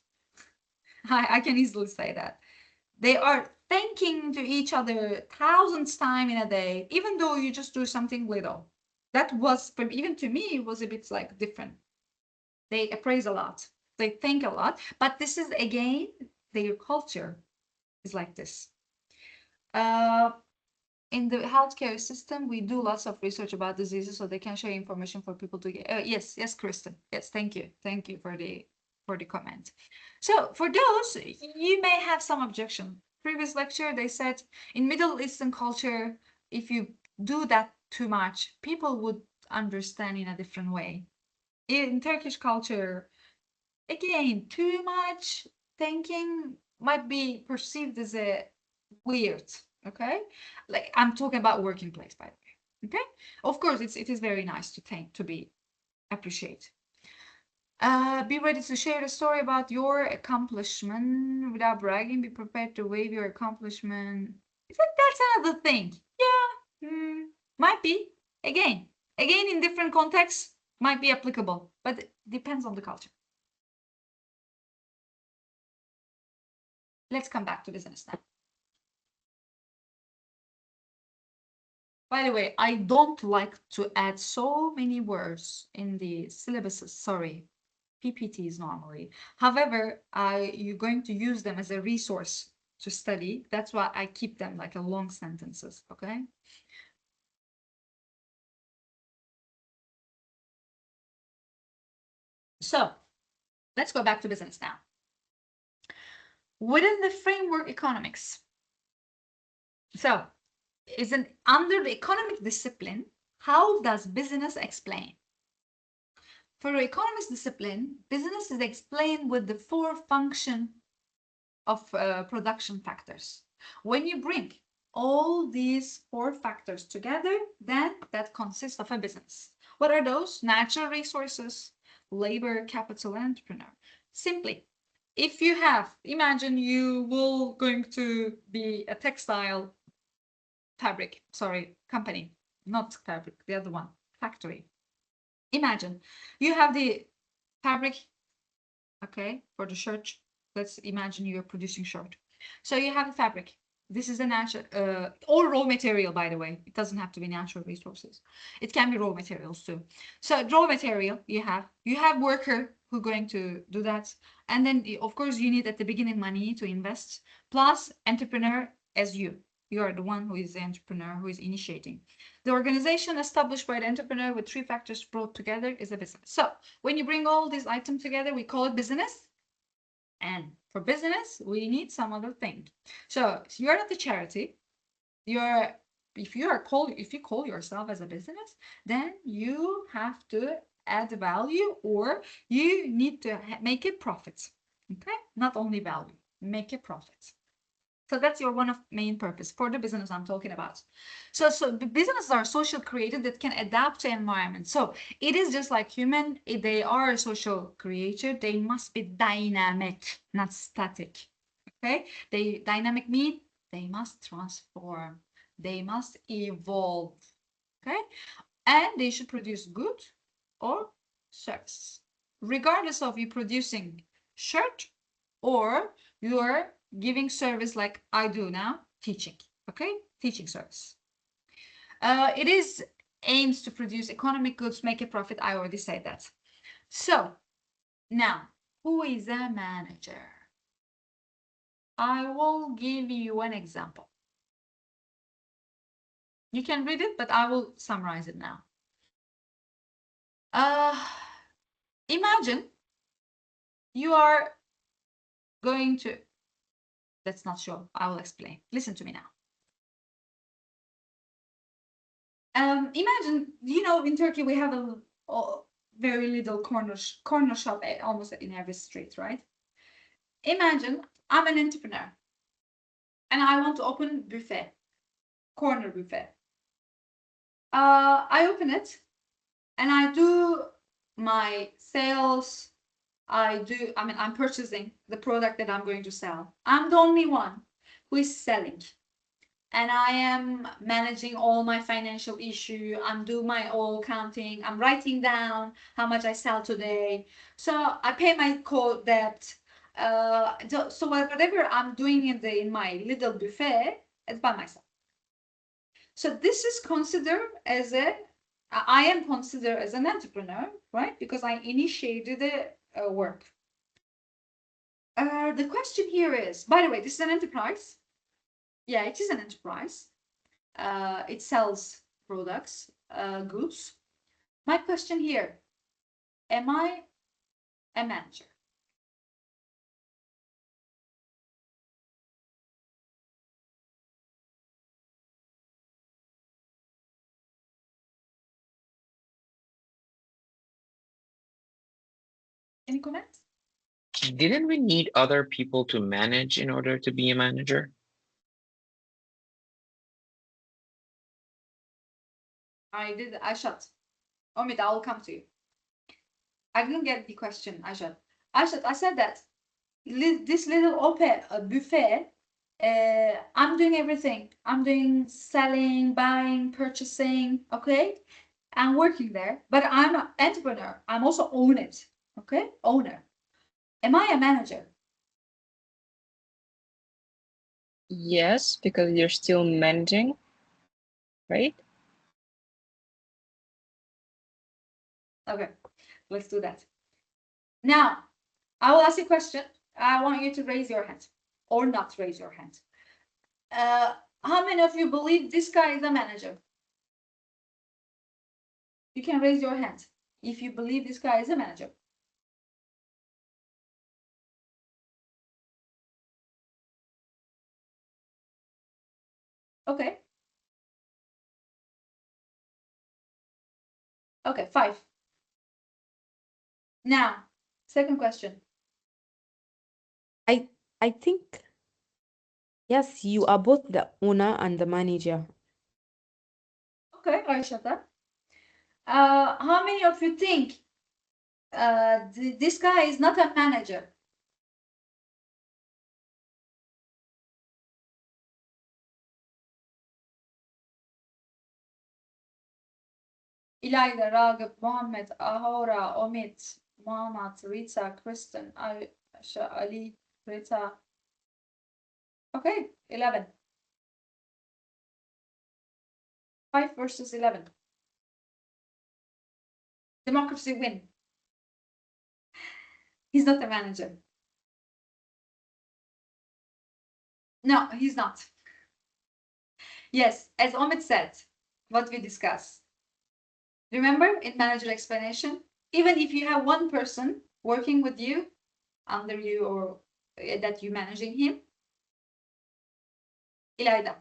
I can easily say that. They are thanking to each other thousands times in a day, even though you just do something little. That was, even to me, was a bit like different. They appraise a lot. They think a lot, but this is again, their culture is like this. In the healthcare system, we do lots of research about diseases so they can share information for people to get. Yes, Kristen. Yes, thank you for the comment. So for those, you may have some objection. Previous lecture, they said in Middle Eastern culture, if you do that too much, people would understand in a different way. In Turkish culture, again, too much thinking might be perceived as a weird. Okay, like I'm talking about working place, by the way. Okay, of course, it is very nice to think, to be appreciate. Be ready to share a story about your accomplishment without bragging. Be prepared to wave your accomplishment. That's another thing. Yeah, might be. Again, in different contexts, might be applicable, but it depends on the culture. Let's come back to business now. By the way, I don't like to add so many words in the syllabuses, sorry. PPTs normally. However, you're going to use them as a resource to study. That's why I keep them like a long sentences, okay? So let's go back to business now. Within the framework economics. So under the economic discipline, how does business explain? For economics discipline, business is explained with the 4 function of production factors. When you bring all these 4 factors together, then that consists of a business. What are those? Natural resources, labor, capital, and entrepreneur. Simply, if you have, imagine you will going to be a textile company, not fabric, the other one, factory. Imagine you have the fabric, okay, for the shirt. Let's imagine you're producing shirt. So you have the fabric. This is a natural or raw material, by the way. It doesn't have to be natural resources. It can be raw materials too. So raw material you have worker who going to do that. And then of course you need at the beginning money to invest, plus entrepreneur as you. You are the one who is the entrepreneur, who is initiating. The organization established by the entrepreneur with 3 factors brought together is a business. So when you bring all these items together, we call it business. And for business, we need some other thing. So you're not a charity. If you call yourself as a business, then you have to add value, or you need to make a profit. Okay, not only value, make a profit. So that's your one of main purpose for the business I'm talking about. So the businesses are social created that can adapt to environment. So it is just like human, they are a social creature. They must be dynamic, not static. Okay, they dynamic mean they must transform, they must evolve. Okay, and they should produce good or service, regardless of you producing shirt or you're giving service like I do now, teaching, okay? Teaching service. It is aims to produce economic goods, make a profit. I already said that. So now, who is a manager? I will give you an example. You can read it, but I will summarize it now. Imagine you are going to, that's not sure, I will explain. Listen to me now. Imagine, in Turkey we have a very little corner shop almost in every street, right? Imagine I'm an entrepreneur and I want to open buffet, corner buffet. I open it and I do my sales. I'm purchasing the product that I'm going to sell. I'm the only one who is selling. And I am managing all my financial issue. I'm doing my all counting. I'm writing down how much I sell today. So I pay my debt. So whatever I'm doing in my little buffet, it's by myself. So this is considered as I am considered as an entrepreneur, right? Because I initiated the work. The question here is, by the way, this is an enterprise. Yeah, it is an enterprise. It sells products, goods. My question here, am I a manager? Any comments? Didn't we need other people to manage in order to be a manager? I shut. Omid, I will come to you. I didn't get the question, Ajat. Ajat, I said that this little buffet, I'm doing everything. I'm doing selling, buying, purchasing, okay? I'm working there, but I'm an entrepreneur. I'm also own it, okay? Owner. Am I a manager? Yes, because you're still managing, right? Okay, let's do that. Now, I will ask you a question. I want you to raise your hand or not raise your hand. How many of you believe this guy is a manager? You can raise your hand if you believe this guy is a manager. Okay. Okay, 5. Now, second question. I think yes, you are both the owner and the manager. Okay, Aishata. How many of you think this guy is not a manager? İlayda, Ragıp, Muhammed, Ahora, Omid, Muhammad, Rita, Kristen, Aisha, Ali, Rita. Okay, 11. 5 versus 11. Democracy win. He's not a manager. No, he's not. Yes, as Omid said, what we discussed. Remember in manager explanation, even if you have one person working with you, under you, or that you managing him. İlayda,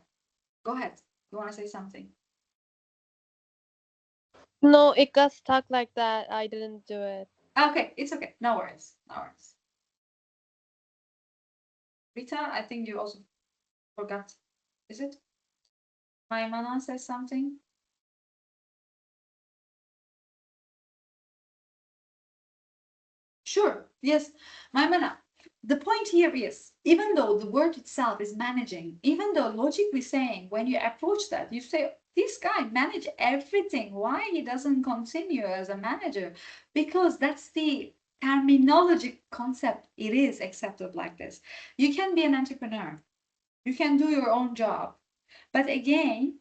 go ahead. You want to say something? No, it got stuck like that. I didn't do it. Okay, it's okay. No worries. No worries. Rita, I think you also forgot. Is it? Maimana says something. Sure. Yes, Maimana. The point here is, even though the word itself is managing, even though logically saying, when you approach that, you say, this guy manage everything. Why he doesn't continue as a manager? Because that's the terminology concept. It is accepted like this. You can be an entrepreneur. You can do your own job. But again,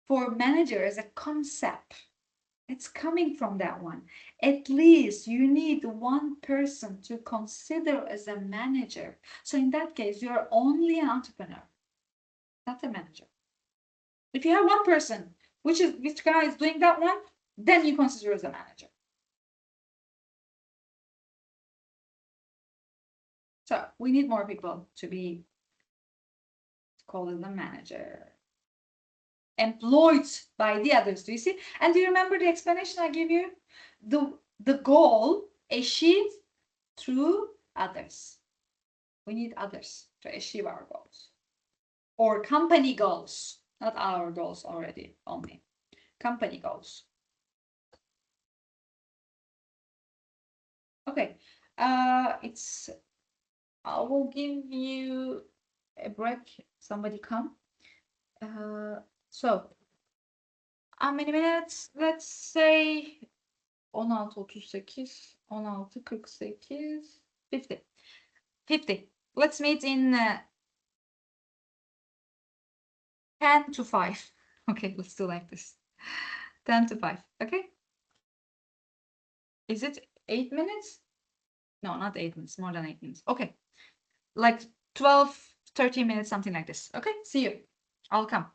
for manager as a concept, it's coming from that one. At least you need one person to consider as a manager. So in that case, you're only an entrepreneur, not a manager. If you have one person, which guy is doing that one, then you consider as a manager. So we need more people to be called as a manager. Employed by the others, do you see? And do you remember the explanation I gave you? The goal achieved through others. We need others to achieve our goals. Or company goals, not our goals already, only. Company goals. Okay, I will give you a break. Somebody come. So, how many minutes? Let's say 16:38, 16:48, 50. 50. Let's meet in 10 to 5. Okay, let's do like this. 10 to 5. Okay. Is it 8 minutes? No, not 8 minutes, more than 8 minutes. Okay. like 12, 13 minutes, something like this. Okay, see you. I'll come.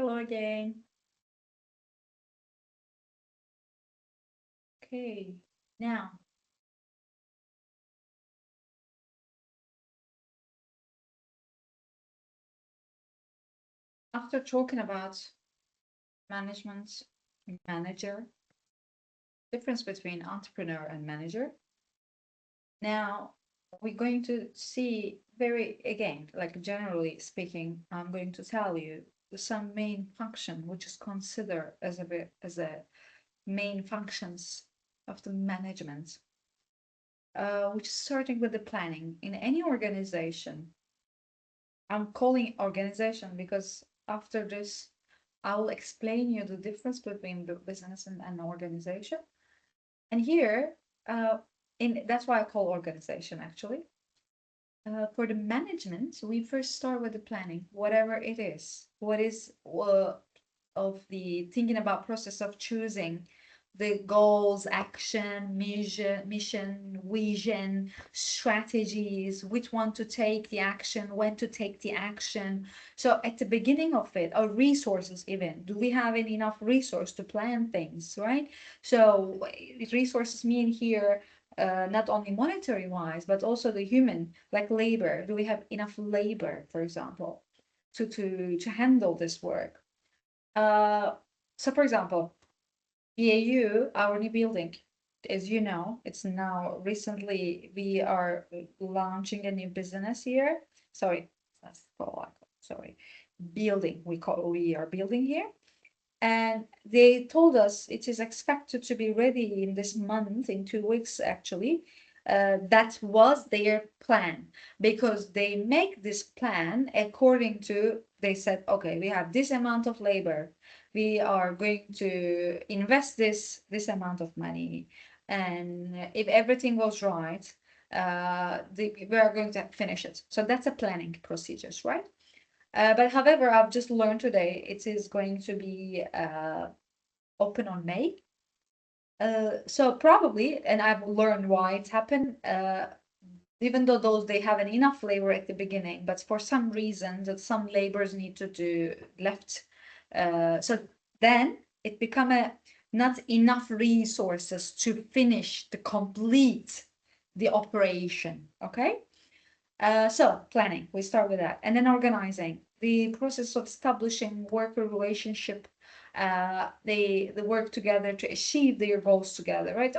Hello again. Okay, now after talking about management, manager, difference between entrepreneur and manager, now we're going to see again, like generally speaking, I'm going to tell you some main function which is considered as a main functions of the management, which is starting with the planning in any organization. I'm calling organization because after this, I will explain you the difference between the business and an organization. And here, that's why I call organization actually. For the management, we first start with the planning, whatever it is. What is of the thinking about process of choosing the goals, action, mission, vision, strategies, which one to take the action, when to take the action. So at the beginning of it, or resources even, do we have enough resource to plan things, right? So resources mean here not only monetary wise, but also the human, like labor. Do we have enough labor, for example, to handle this work? So for example, BAU, our new building, as you know, it's now recently we are launching a new business here. Sorry, sorry, building. We are building here. And they told us it is expected to be ready in this month, in 2 weeks actually. That was their plan, because they make this plan according to, they said, okay, we have this amount of labor, we are going to invest this amount of money, and if everything goes right, we are going to finish it. So that's a planning procedures, right? But however, I've just learned today it is going to be open on May. So probably, and I've learned why it happened, even though those they have enough labor at the beginning, but for some reason that some laborers need to do left. So then it become not enough resources to finish the complete the operation. Okay. So planning, we start with that, and then organizing the process of establishing worker relationship, they work together to achieve their goals together, right?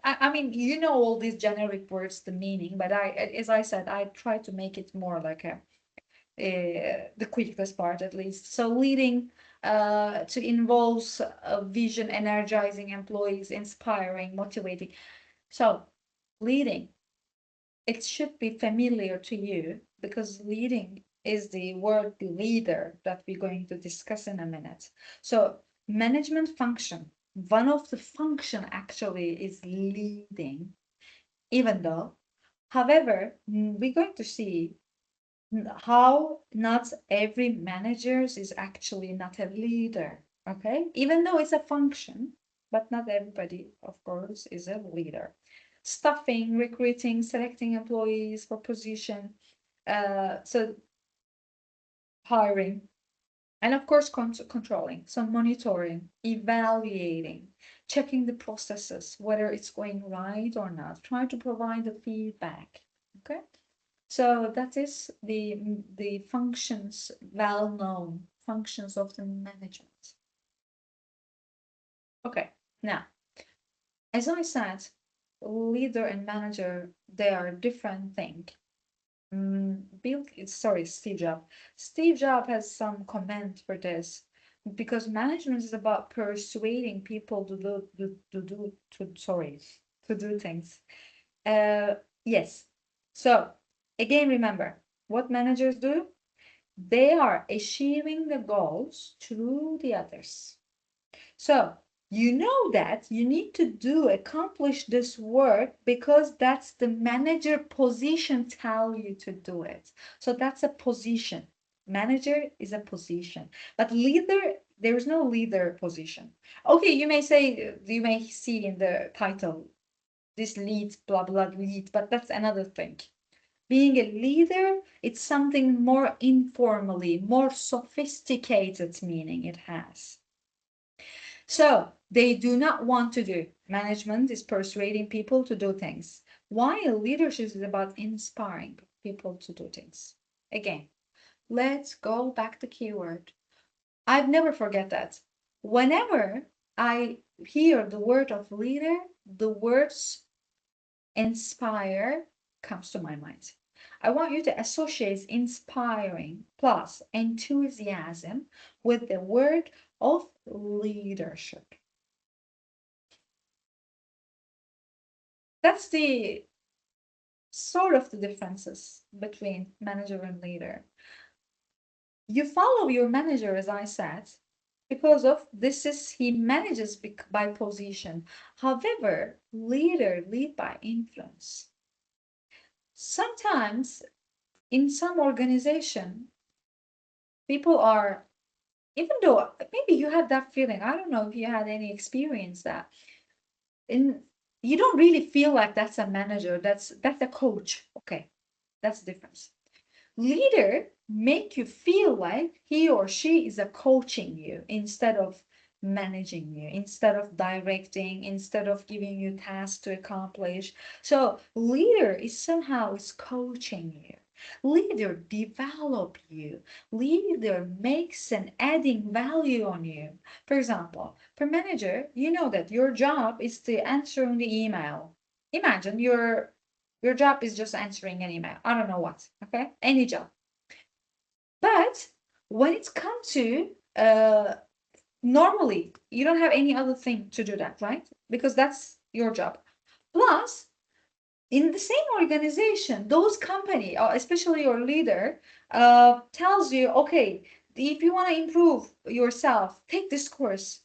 I mean, you know, all these generic words, the meaning, but as I said, I try to make it more like the quickest part at least. So leading to involves vision, energizing employees, inspiring, motivating. So leading, it should be familiar to you, because leading is the word leader that we're going to discuss in a minute. So management function, one of the function actually is leading, even though, however, we're going to see how not every manager is actually not a leader, okay? Even though it's a function, but not everybody, of course, is a leader. Staffing, recruiting, selecting employees for position, so hiring, and of course controlling, so monitoring, evaluating, checking the processes, whether it's going right or not, trying to provide the feedback, okay? So that is the functions, well-known functions of the management. Okay, now, as I said, leader and manager, they are different things. Steve Jobs. Steve Jobs has some comment for this, because management is about persuading people to do things. Yes. So again, remember what managers do. They are achieving the goals through the others. So you know that you need to accomplish this work, because that's the manager position tell you to do it. So that's a position. Manager is a position, but leader, there is no leader position. Okay, you may say, you may see in the title, this lead, blah, blah, lead, but that's another thing. Being a leader, it's something more informally, more sophisticated meaning it has. So they do not want to do. Management is persuading people to do things, while leadership is about inspiring people to do things. Again, let's go back to keyword. I've never forget that. Whenever I hear the word of leader, the words inspire comes to my mind. I want you to associate inspiring plus enthusiasm with the word of leadership. That's the sort of the differences between manager and leader. You follow your manager, as I said, because of this is he manages by position. However, leader lead by influence. Sometimes in some organization, people are, even though maybe you had that feeling, I don't know if you had any experience that, in you don't really feel like that's a manager, that's a coach. Okay, that's the difference. Leader make you feel like he or she is a coaching you instead of managing you, instead of directing, instead of giving you tasks to accomplish. So leader is somehow is coaching you. Leader develop you. Leader makes an adding value on you. For example, for manager, you know that your job is to answering the email. Imagine your job is just answering an email. I don't know what, okay? Any job. But when it's come to normally, you don't have any other thing to do that, right? Because that's your job. Plus, in the same organization, those company, or especially your leader, tells you, okay, if you want to improve yourself, take this course,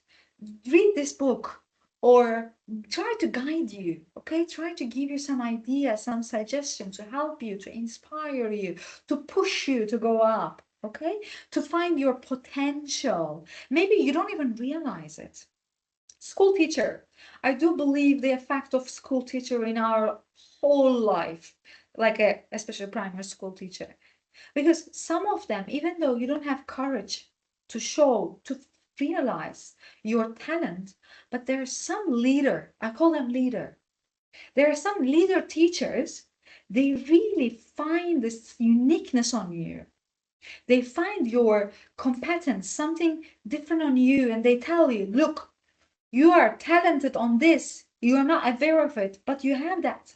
read this book, or try to guide you, okay? Try to give you some ideas, some suggestions to help you, to inspire you, to push you to go up, okay? To find your potential. Maybe you don't even realize it. School teacher. I do believe the effect of school teacher in our whole life, like especially primary school teacher, because some of them, even though you don't have courage to show, to realize your talent, but there's some leader, I call them leader. There are some leader teachers, they really find this uniqueness on you. They find your competence, something different on you, and they tell you, look, you are talented on this. You are not aware of it, but you have that.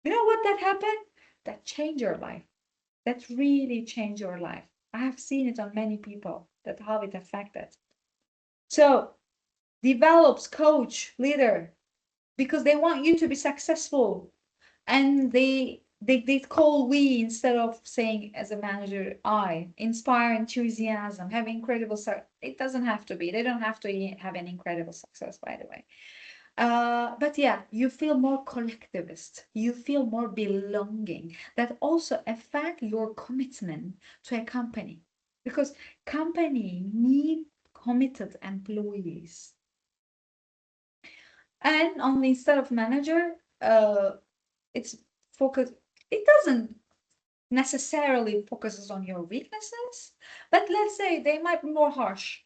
You know what that happened? That changed your life. That really changed your life. I have seen it on many people, that how it affected. So develops coach, leader, because they want you to be successful. And they call we instead of saying as a manager, I inspire enthusiasm, have incredible it doesn't have to be. They don't have to have an incredible success, by the way. But yeah, you feel more collectivist, you feel more belonging. That also affect your commitment to a company, because company need committed employees. And on the instead of manager, it's focused, it doesn't necessarily focuses on your weaknesses, but let's say they might be more harsh.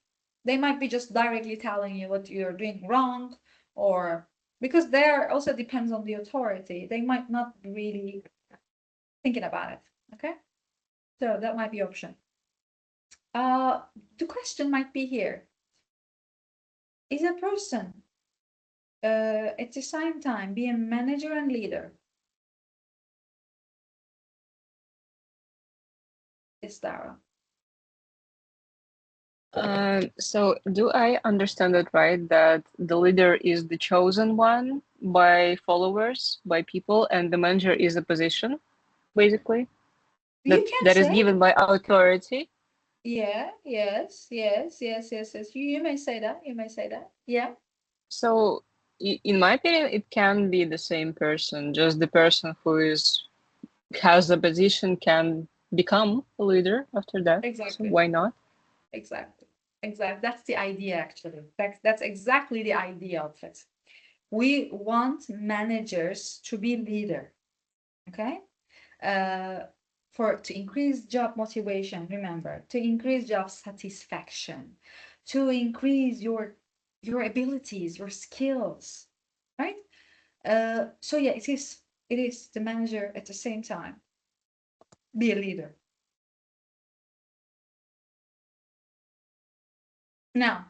They might be just directly telling you what you're doing wrong, or because there also depends on the authority. They might not be really thinking about it. Okay, so that might be option. The question might be here: is a person at the same time be a manager and leader? Is Dara? So do I understand it right that the leader is the chosen one by followers, by people, and the manager is a position, basically, You can that is say, given by authority? yeah, yes. You may say that. You may say that. Yeah. So, in my opinion, it can be the same person. Just the person who has the position can become a leader after that. So Exactly. why not? Exactly. That's the idea, actually. That's exactly the idea of it. We want managers to be leader. Okay. to increase job motivation, remember, to increase job satisfaction, to increase your abilities, your skills, right? So yeah, it is the manager at the same time be a leader. Now,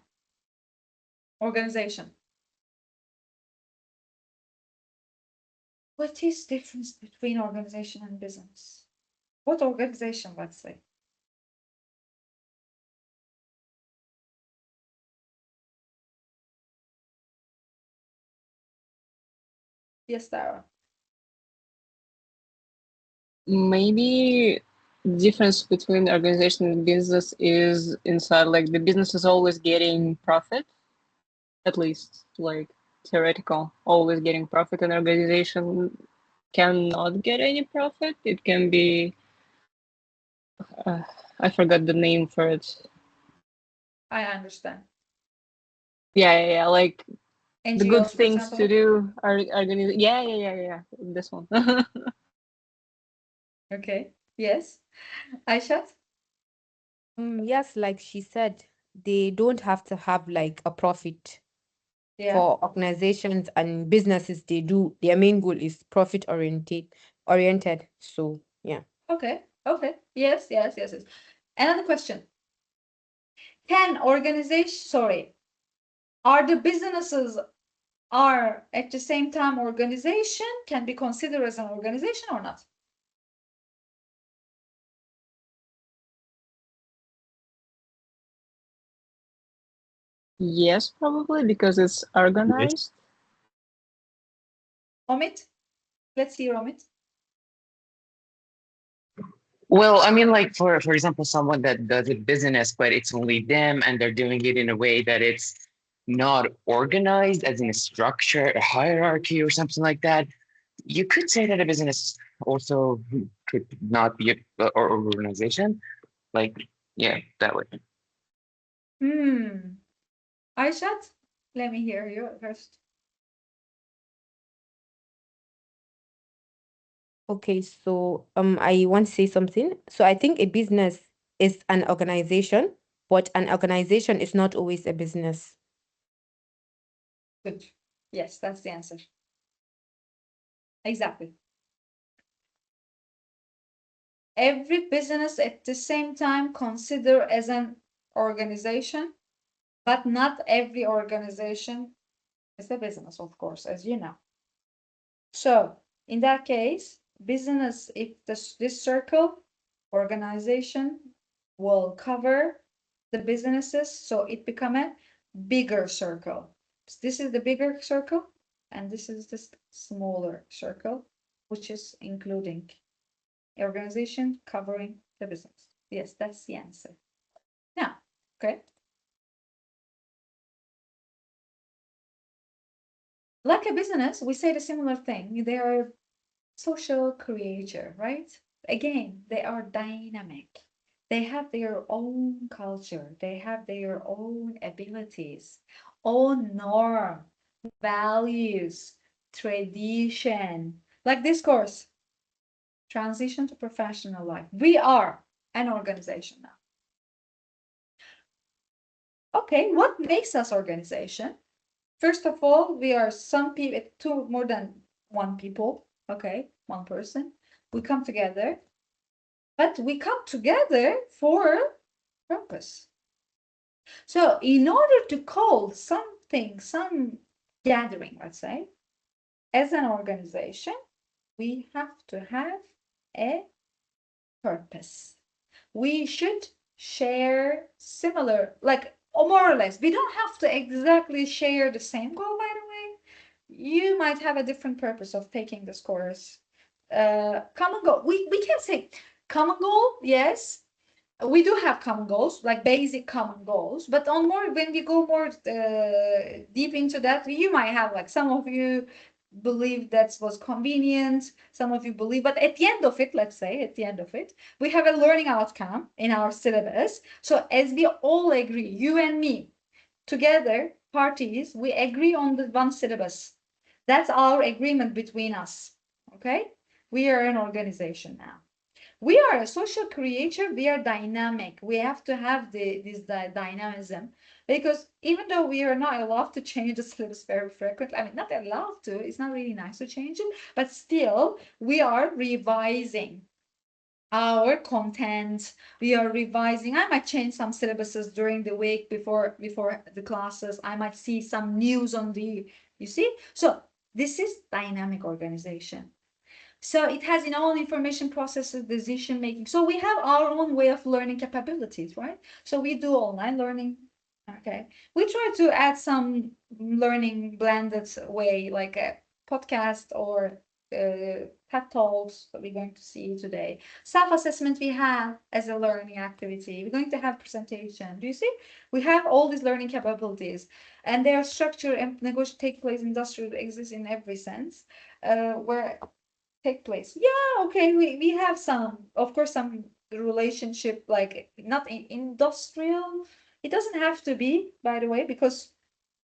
organization. What is difference between organization and business? What organization, let's say? Yes, Sarah. Maybe difference between organization and business is inside, like the business is always getting profit, at least like theoretical, always getting profit, and organization cannot get any profit. It can be, I forgot the name for it. I understand. Yeah, like the good NGOs, for things example. to do are yeah, this one. Okay. Yes. Aishat? Yes, like she said, they don't have to have like a profit. Yeah. For organizations and businesses, they do, their main goal is profit oriented. So yeah. Okay. Okay. Yes. Another question. Are the businesses are at the same time organization, can be considered as an organization or not? Yes, probably because it's organized. Omid? Let's hear Omid. Well, I mean, like for example, someone that does a business, but it's only them, and they're doing it in a way that it's not organized, as in a structure, a hierarchy, or something like that. You could say that a business also could not be or organization. Like, yeah, that way. Aishat, let me hear you first. Okay, so I want to say something. So I think a business is an organization, but an organization is not always a business. Good. Yes, that's the answer. Exactly. Every business at the same time consider as an organization, but not every organization is a business, of course, as you know. So in that case, business, if this circle, organization will cover the businesses, so it become a bigger circle. This is the bigger circle, and this is the smaller circle, which is including organization covering the business. Yes, that's the answer. Now, okay. Like a business, we say the similar thing. They are social creator, right? Again, they are dynamic. They have their own culture. They have their own abilities, own norm, values, tradition. Like this course, transition to professional life. We are an organization now. Okay, what makes us organization? First of all, we are some people, more than one people, okay, one person. We come together, but we come together for a purpose. So in order to call something, some gathering, let's say, as an organization, we have to have a purpose. We should share similar, like, or more or less. We don't have to exactly share the same goal, by the way. You might have a different purpose of taking this course. Common goal. We can say common goal, yes. We do have common goals, like basic common goals, but on more, when we go more deep into that, you might have, like, some of you believe that was convenient, some of you believe, but at the end of it, let's say at the end of it, we have a learning outcome in our syllabus. So as we all agree, you and me together, parties, we agree on the one syllabus. That's our agreement between us. Okay, We are an organization now. We are a social creature. We are dynamic. We have to have this dynamism, because even though we are not allowed to change the syllabus very frequently, I mean, not allowed to, it's not really nice to change it, but still we are revising our content. We are revising. I might change some syllabuses during the week before the classes. I might see some news on you see? So this is dynamic organization. So it has its own information processes, decision making. So we have our own way of learning capabilities, right? So we do online learning. Okay. We try to add some learning blended way, like a podcast or TED Talks that we're going to see today. Self-assessment we have as a learning activity. We're going to have presentation. Do you see? We have all these learning capabilities, and their structure and negotiation take place industrial exists in every sense. Where take place. Yeah, okay, we have some, of course, some relationship, like not in industrial. It doesn't have to be, by the way, because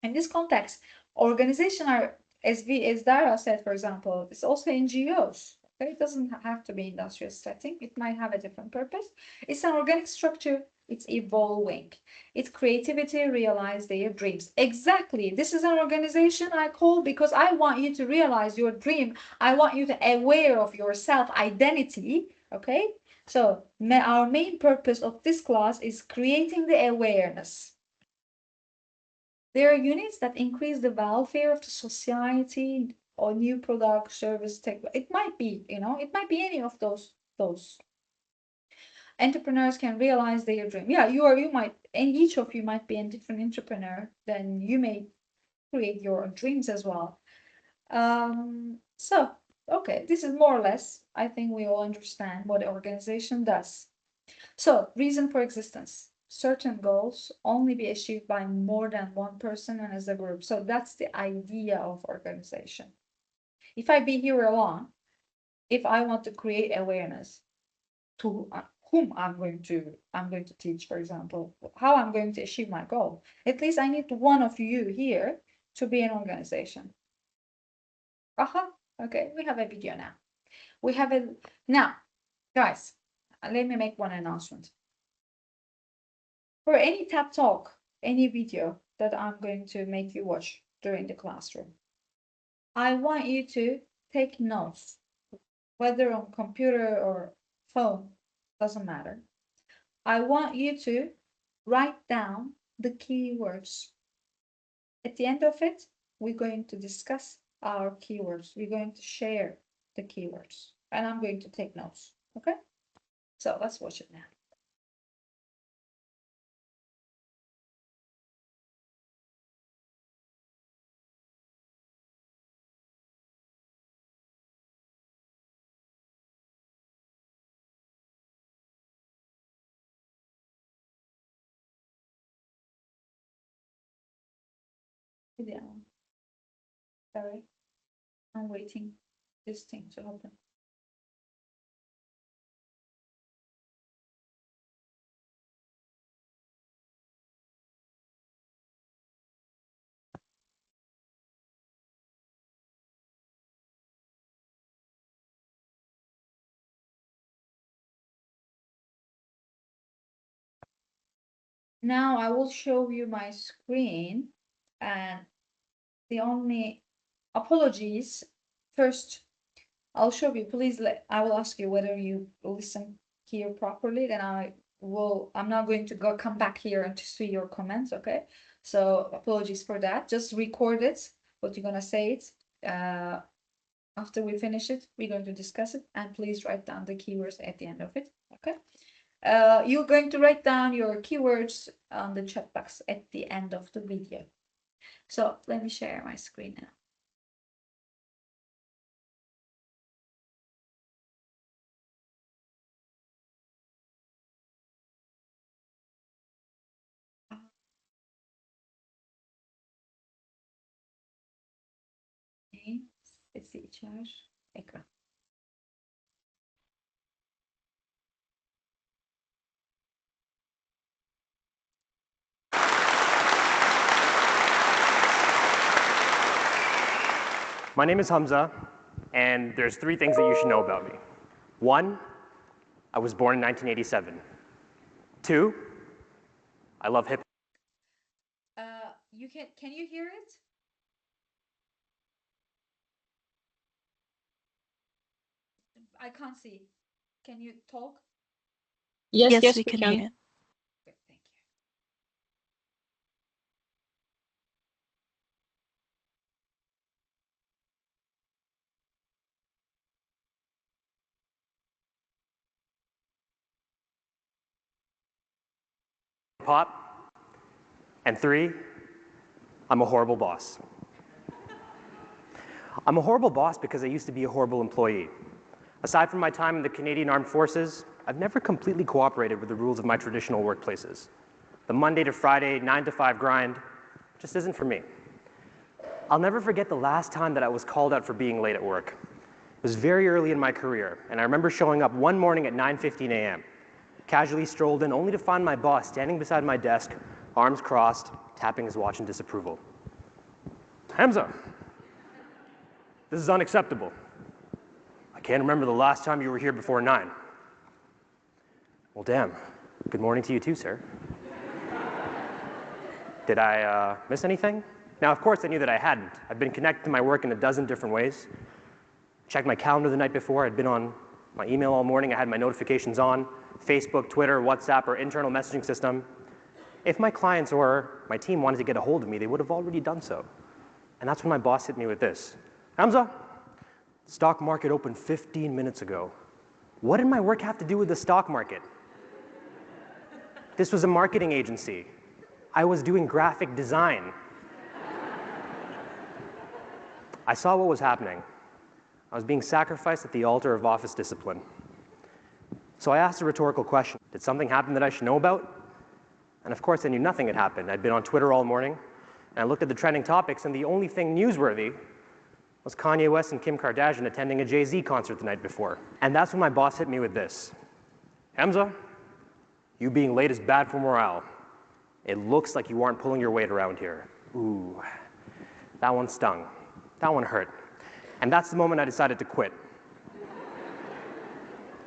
in this context, organization are, as Dara said, for example, it's also NGOs. Okay? It doesn't have to be industrial setting. It might have a different purpose. It's an organic structure. It's evolving. Its creativity realize their dreams. Exactly. This is an organization I call because I want you to realize your dream. I want you to aware of your self identity. Okay. So our main purpose of this class is creating the awareness. There are units that increase the welfare of the society or new product, service, tech. It might be, it might be any of those. Entrepreneurs can realize their dream. Yeah, you might, and each of you might be a different entrepreneur. Then you may create your dreams as well. So, okay, this is more or less, I think we all understand what the organization does. So, reason for existence. Certain goals only be achieved by more than one person and as a group. So that's the idea of organization. If I be here alone, if I want to create awareness to whom I'm going to teach, for example, how I'm going to achieve my goal, at least I need one of you here to be an organization. Okay, we have a video now. Now, guys, let me make one announcement. For any TED Talk, any video that I'm going to make you watch during the classroom, I want you to take notes, whether on computer or phone, doesn't matter. I want you to write down the keywords. At the end of it, we're going to discuss our keywords. We're going to share the keywords, and I'm going to take notes. Okay? So let's watch it now. Yeah. Sorry, I'm waiting this thing to open. Now I will show you my screen, and the only apologies first, I'll show you. Please I will ask you whether you listen here properly. Then I'm not going to come back here and to see your comments. Okay, so apologies for that. Just record it, what you're gonna say it. After we finish it, we're going to discuss it, and please write down the keywords at the end of it. Okay. You're going to write down your keywords on the chat box at the end of the video. So let me share my screen now. Okay, seçiyor ekran. My name is Hamza. and there's 3 things that you should know about me. 1, I was born in 1987. 2, I love hip. Can you hear it? I can't see. Can you talk? Yes, Yes, yes, we we can can. hear it. Good, thank you. Hop. And 3, I'm a horrible boss. I'm a horrible boss because I used to be a horrible employee. Aside from my time in the Canadian Armed Forces, I've never completely cooperated with the rules of my traditional workplaces. The Monday to Friday, 9 to 5 grind just isn't for me. I'll never forget the last time that I was called out for being late at work. It was very early in my career, and I remember showing up one morning at 9:15 a.m., casually strolled in only to find my boss standing beside my desk, arms crossed, tapping his watch in disapproval. Hamza, this is unacceptable. I can't remember the last time you were here before 9. Well, damn. Good morning to you too, sir. Did I miss anything? Now, of course, I knew that I hadn't. I'd been connected to my work in a dozen different ways. Checked my calendar the night before. I'd been on my email all morning. I had my notifications on. Facebook, Twitter, WhatsApp, or internal messaging system. If my clients or my team wanted to get a hold of me, they would have already done so. And that's when my boss hit me with this. Hamza, the stock market opened 15 minutes ago. What did my work have to do with the stock market? This was a marketing agency. I was doing graphic design. I saw what was happening. I was being sacrificed at the altar of office discipline. So I asked a rhetorical question. Did something happen that I should know about? And of course, I knew nothing had happened. I'd been on Twitter all morning, and I looked at the trending topics, and the only thing newsworthy was Kanye West and Kim Kardashian attending a Jay-Z concert the night before. And that's when my boss hit me with this. Hamza, you being late is bad for morale. It looks like you aren't pulling your weight around here. Ooh, that one stung. That one hurt. And that's the moment I decided to quit.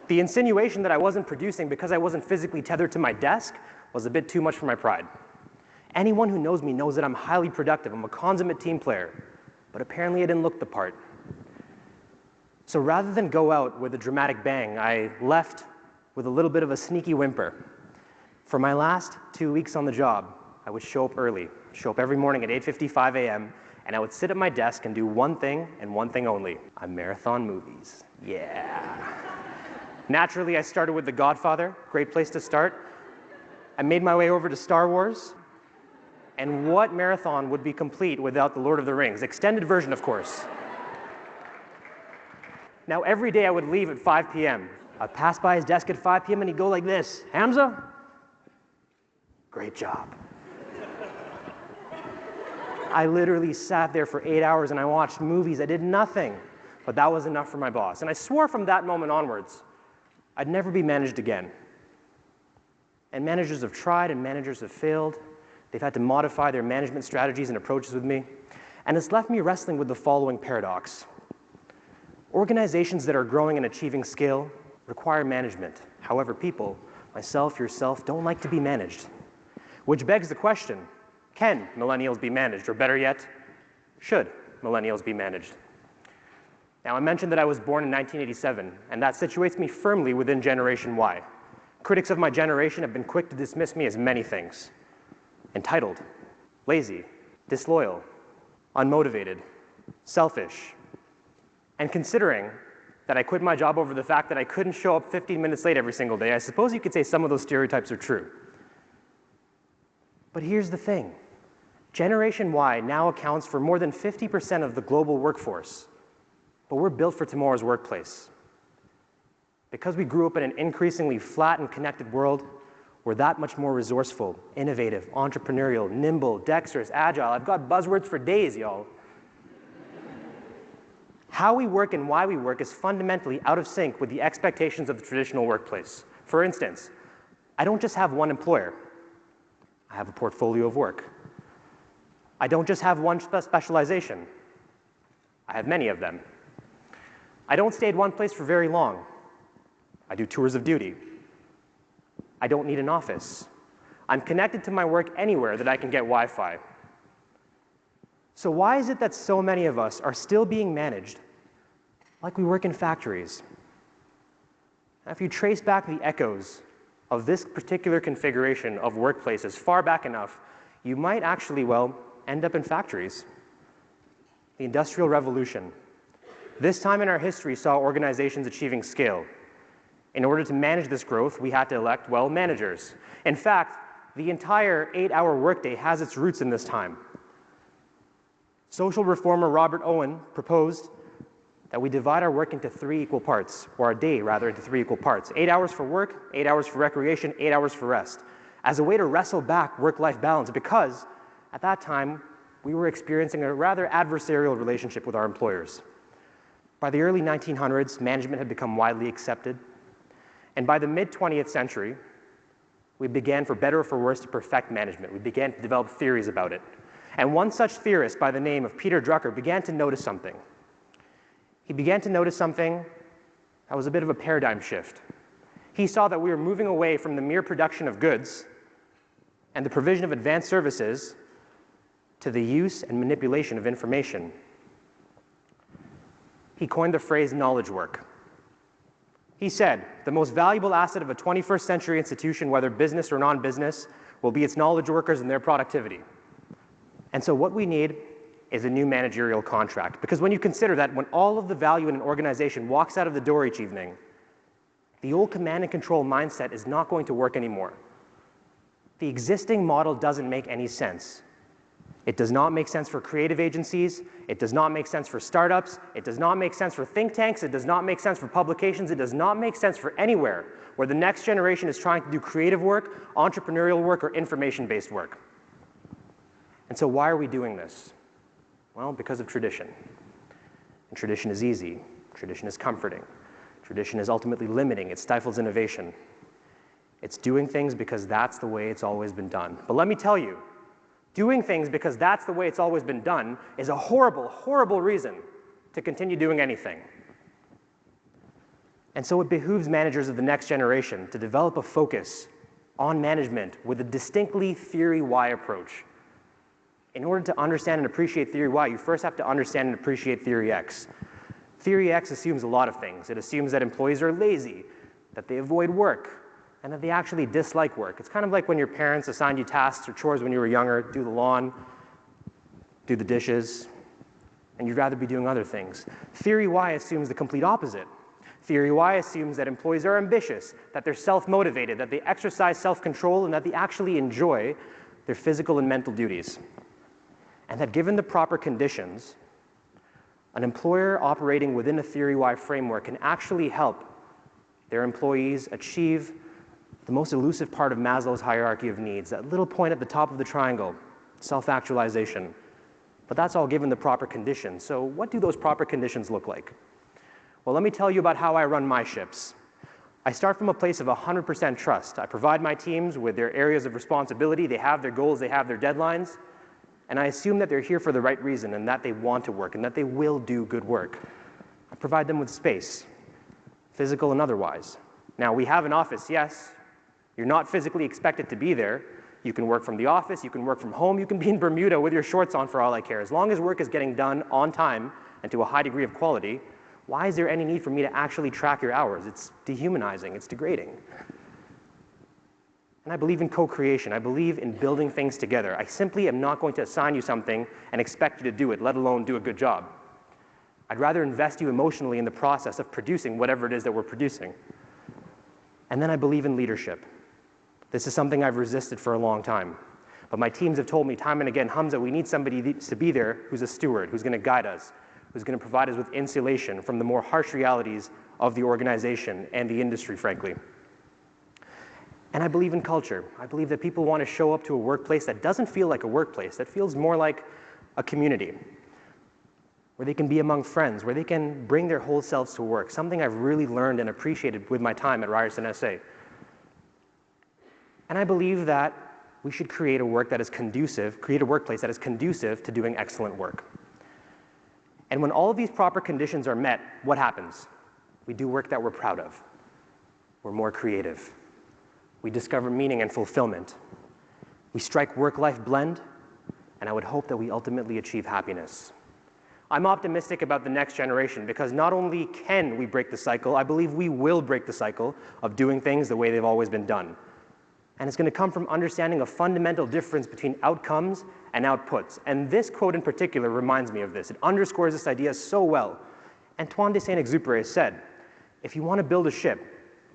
The insinuation that I wasn't producing because I wasn't physically tethered to my desk was a bit too much for my pride. Anyone who knows me knows that I'm highly productive. I'm a consummate team player. But apparently I didn't look the part. So rather than go out with a dramatic bang, I left with a little bit of a sneaky whimper. For my last 2 weeks on the job, I would show up early, show up every morning at 8:55 a.m., and I would sit at my desk and do one thing and one thing only. I marathon movies. Yeah. Naturally, I started with The Godfather, great place to start. I made my way over to Star Wars. And what marathon would be complete without The Lord of the Rings? Extended version, of course. Now, every day I would leave at 5 p.m. I'd pass by his desk at 5 p.m. and he'd go like this, Hamza, great job. I literally sat there for 8 hours and I watched movies. I did nothing, but that was enough for my boss. And I swore from that moment onwards, I'd never be managed again. And managers have tried and managers have failed. They've had to modify their management strategies and approaches with me. And it's left me wrestling with the following paradox. Organizations that are growing and achieving scale require management. However, people, myself, yourself, don't like to be managed. Which begs the question, can millennials be managed? Or better yet, should millennials be managed? Now, I mentioned that I was born in 1987, and that situates me firmly within Generation Y. Critics of my generation have been quick to dismiss me as many things. Entitled, lazy, disloyal, unmotivated, selfish. And considering that I quit my job over the fact that I couldn't show up 15 minutes late every single day, I suppose you could say some of those stereotypes are true. But here's the thing. Generation Y now accounts for more than 50% of the global workforce, but we're built for tomorrow's workplace. Because we grew up in an increasingly flat and connected world, we're that much more resourceful, innovative, entrepreneurial, nimble, dexterous, agile. I've got buzzwords for days, y'all. How we work and why we work is fundamentally out of sync with the expectations of the traditional workplace. For instance, I don't just have one employer. I have a portfolio of work. I don't just have one specialization. I have many of them. I don't stay at one place for very long. I do tours of duty. I don't need an office. I'm connected to my work anywhere that I can get Wi-Fi. So why is it that so many of us are still being managed like we work in factories? Now, if you trace back the echoes of this particular configuration of workplaces far back enough, you might actually, well, end up in factories. The Industrial Revolution. This time in our history saw organizations achieving scale. In order to manage this growth, we had to elect, well, managers. In fact, the entire 8-hour workday has its roots in this time. Social reformer Robert Owen proposed that we divide our work into 3 equal parts, or our day, rather, into 3 equal parts. 8 hours for work, 8 hours for recreation, 8 hours for rest, as a way to wrestle back work-life balance, because at that time, we were experiencing a rather adversarial relationship with our employers. By the early 1900s, management had become widely accepted, and by the mid-20th century, we began, for better or for worse, to perfect management. We began to develop theories about it. And one such theorist by the name of Peter Drucker began to notice something. He began to notice something that was a bit of a paradigm shift. He saw that we were moving away from the mere production of goods and the provision of advanced services to the use and manipulation of information. He coined the phrase knowledge work. He said, the most valuable asset of a 21st century institution, whether business or non-business, will be its knowledge workers and their productivity. And so what we need is a new managerial contract. Because when you consider that when all of the value in an organization walks out of the door each evening, the old command and control mindset is not going to work anymore. The existing model doesn't make any sense. It does not make sense for creative agencies. It does not make sense for startups. It does not make sense for think tanks. It does not make sense for publications. It does not make sense for anywhere where the next generation is trying to do creative work, entrepreneurial work, or information-based work. And so why are we doing this? Well, because of tradition. And tradition is easy. Tradition is comforting. Tradition is ultimately limiting. It stifles innovation. It's doing things because that's the way it's always been done. But let me tell you, doing things because that's the way it's always been done is a horrible, horrible reason to continue doing anything. And so it behooves managers of the next generation to develop a focus on management with a distinctly theory Y approach. In order to understand and appreciate theory Y, you first have to understand and appreciate theory X. Theory X assumes a lot of things. It assumes that employees are lazy, that they avoid work, and that they actually dislike work. It's kind of like when your parents assigned you tasks or chores when you were younger, do the lawn, do the dishes, and you'd rather be doing other things. Theory Y assumes the complete opposite. Theory Y assumes that employees are ambitious, that they're self-motivated, that they exercise self-control, and that they actually enjoy their physical and mental duties. And that given the proper conditions, an employer operating within a Theory Y framework can actually help their employees achieve the most elusive part of Maslow's hierarchy of needs, that little point at the top of the triangle, self-actualization. But that's all given the proper conditions. So what do those proper conditions look like? Well, let me tell you about how I run my ships. I start from a place of 100% trust. I provide my teams with their areas of responsibility. They have their goals, they have their deadlines. And I assume that they're here for the right reason and that they want to work and that they will do good work. I provide them with space, physical and otherwise. Now, we have an office, yes. You're not physically expected to be there. You can work from the office, you can work from home, you can be in Bermuda with your shorts on for all I care. As long as work is getting done on time and to a high degree of quality, why is there any need for me to actually track your hours? It's dehumanizing, it's degrading. And I believe in co-creation. I believe in building things together. I simply am not going to assign you something and expect you to do it, let alone do a good job. I'd rather invest you emotionally in the process of producing whatever it is that we're producing. And then I believe in leadership. This is something I've resisted for a long time. But my teams have told me time and again, Hamza, we need somebody to be there who's a steward, who's going to guide us, who's going to provide us with insulation from the more harsh realities of the organization and the industry, frankly. And I believe in culture. I believe that people want to show up to a workplace that doesn't feel like a workplace, that feels more like a community, where they can be among friends, where they can bring their whole selves to work, something I've really learned and appreciated with my time at Ryerson SA. And I believe that we should create a workplace that is conducive to doing excellent work. And when all of these proper conditions are met, what happens? We do work that we're proud of. We're more creative. We discover meaning and fulfillment. We strike work-life blend, and I would hope that we ultimately achieve happiness. I'm optimistic about the next generation because not only can we break the cycle, I believe we will break the cycle of doing things the way they've always been done. And it's going to come from understanding a fundamental difference between outcomes and outputs. And this quote in particular reminds me of this. It underscores this idea so well. Antoine de Saint-Exupéry said, if you want to build a ship,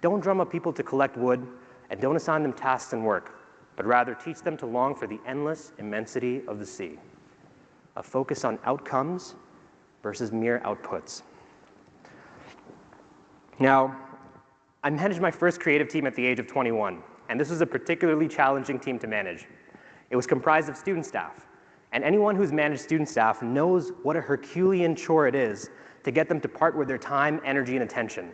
don't drum up people to collect wood and don't assign them tasks and work, but rather teach them to long for the endless immensity of the sea. A focus on outcomes versus mere outputs. Now, I managed my first creative team at the age of 21, and this was a particularly challenging team to manage. It was comprised of student staff, and anyone who's managed student staff knows what a Herculean chore it is to get them to part with their time, energy, and attention.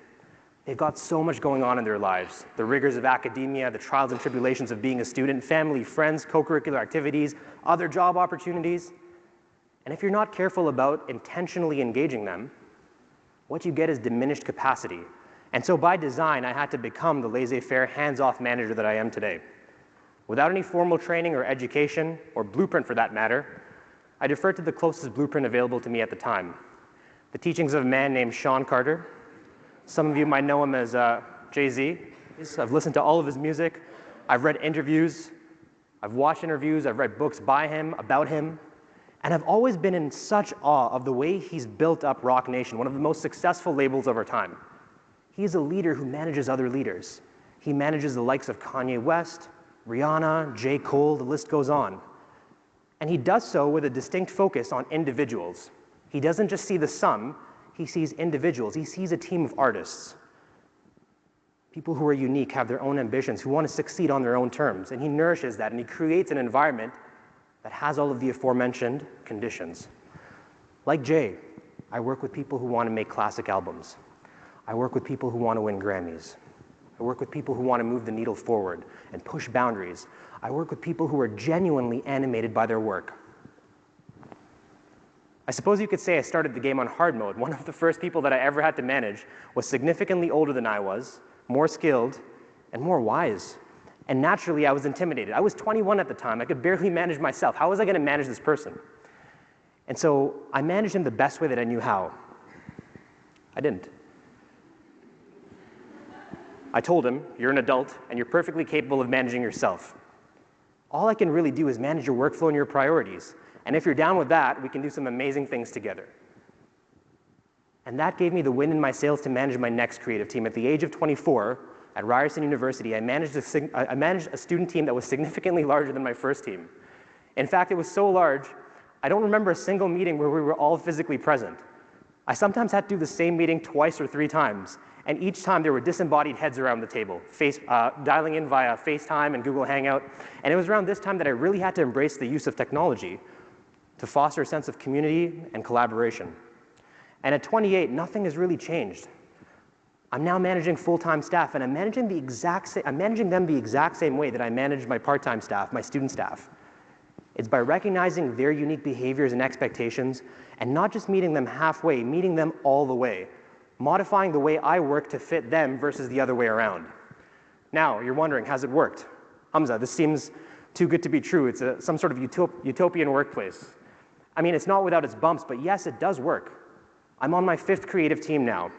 They've got so much going on in their lives. The rigors of academia, the trials and tribulations of being a student, family, friends, co-curricular activities, other job opportunities. And if you're not careful about intentionally engaging them, what you get is diminished capacity. And so by design, I had to become the laissez-faire, hands-off manager that I am today. Without any formal training or education, or blueprint for that matter, I deferred to the closest blueprint available to me at the time. The teachings of a man named Sean Carter. Some of you might know him as Jay-Z. I've listened to all of his music. I've read interviews. I've watched interviews. I've read books by him, about him. And I've always been in such awe of the way he's built up Rock Nation, one of the most successful labels of our time. He's a leader who manages other leaders. He manages the likes of Kanye West, Rihanna, J. Cole, the list goes on. And he does so with a distinct focus on individuals. He doesn't just see the sum, he sees individuals. He sees a team of artists. People who are unique, have their own ambitions, who want to succeed on their own terms. And he nourishes that, and he creates an environment that has all of the aforementioned conditions. Like Jay, I work with people who want to make classic albums. I work with people who want to win Grammys. I work with people who want to move the needle forward and push boundaries. I work with people who are genuinely animated by their work. I suppose you could say I started the game on hard mode. One of the first people that I ever had to manage was significantly older than I was, more skilled, and more wise. And naturally, I was intimidated. I was 21 at the time. I could barely manage myself. How was I going to manage this person? And so I managed him the best way that I knew how. I didn't. I told him, you're an adult, and you're perfectly capable of managing yourself. All I can really do is manage your workflow and your priorities. And if you're down with that, we can do some amazing things together. And that gave me the wind in my sails to manage my next creative team. At the age of 24, at Ryerson University, I managed a student team that was significantly larger than my first team. In fact, it was so large, I don't remember a single meeting where we were all physically present. I sometimes had to do the same meeting twice or 3 times, and each time there were disembodied heads around the table, dialing in via FaceTime and Google Hangout. And it was around this time that I really had to embrace the use of technology to foster a sense of community and collaboration. And at 28, nothing has really changed. I'm now managing full-time staff, and I'm managing them the exact same way that I manage my part-time staff, my student staff. It's by recognizing their unique behaviors and expectations, and not just meeting them halfway, meeting them all the way, modifying the way I work to fit them versus the other way around. Now, you're wondering, has it worked? Hamza, this seems too good to be true. It's some sort of utopian workplace. I mean, it's not without its bumps, but yes, it does work. I'm on my 5th creative team now.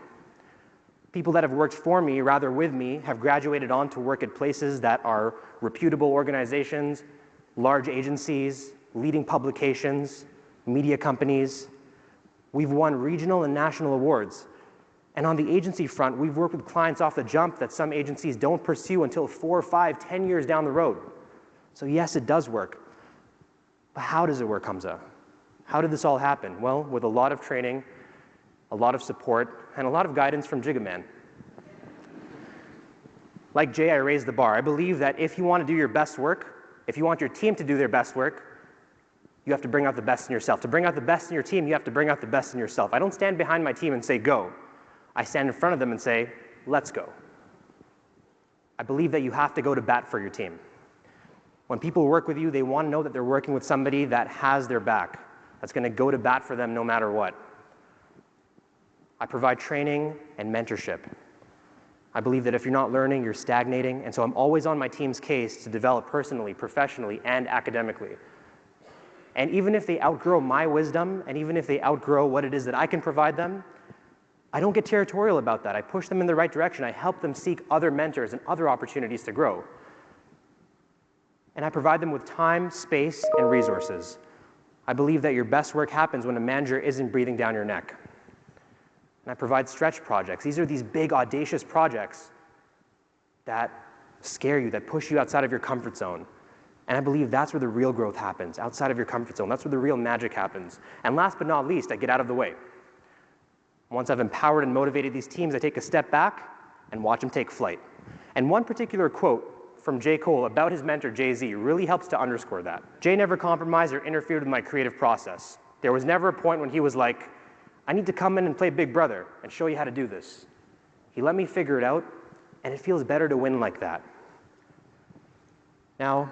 People that have worked for me, rather with me, have graduated on to work at places that are reputable organizations, large agencies, leading publications, media companies. We've won regional and national awards. And on the agency front, we've worked with clients off the jump that some agencies don't pursue until 4, 5, 10 years down the road. So yes, it does work. But how does it work, Hamza? How did this all happen? Well, with a lot of training, a lot of support, and a lot of guidance from Jigaman. Like Jay, I raised the bar. I believe that if you want to do your best work, if you want your team to do their best work, you have to bring out the best in yourself. To bring out the best in your team, you have to bring out the best in yourself. I don't stand behind my team and say, go. I stand in front of them and say, let's go. I believe that you have to go to bat for your team. When people work with you, they want to know that they're working with somebody that has their back, that's going to go to bat for them no matter what. I provide training and mentorship. I believe that if you're not learning, you're stagnating, and so I'm always on my team's case to develop personally, professionally, and academically. And even if they outgrow my wisdom, and even if they outgrow what it is that I can provide them, I don't get territorial about that. I push them in the right direction. I help them seek other mentors and other opportunities to grow. And I provide them with time, space, and resources. I believe that your best work happens when a manager isn't breathing down your neck. And I provide stretch projects. These are these big, audacious projects that scare you, that push you outside of your comfort zone. And I believe that's where the real growth happens, outside of your comfort zone. That's where the real magic happens. And last but not least, I get out of the way. Once I've empowered and motivated these teams, I take a step back and watch them take flight. And one particular quote from J. Cole about his mentor, Jay-Z, really helps to underscore that. Jay never compromised or interfered with my creative process. There was never a point when he was like, I need to come in and play Big Brother and show you how to do this. He let me figure it out, and it feels better to win like that. Now,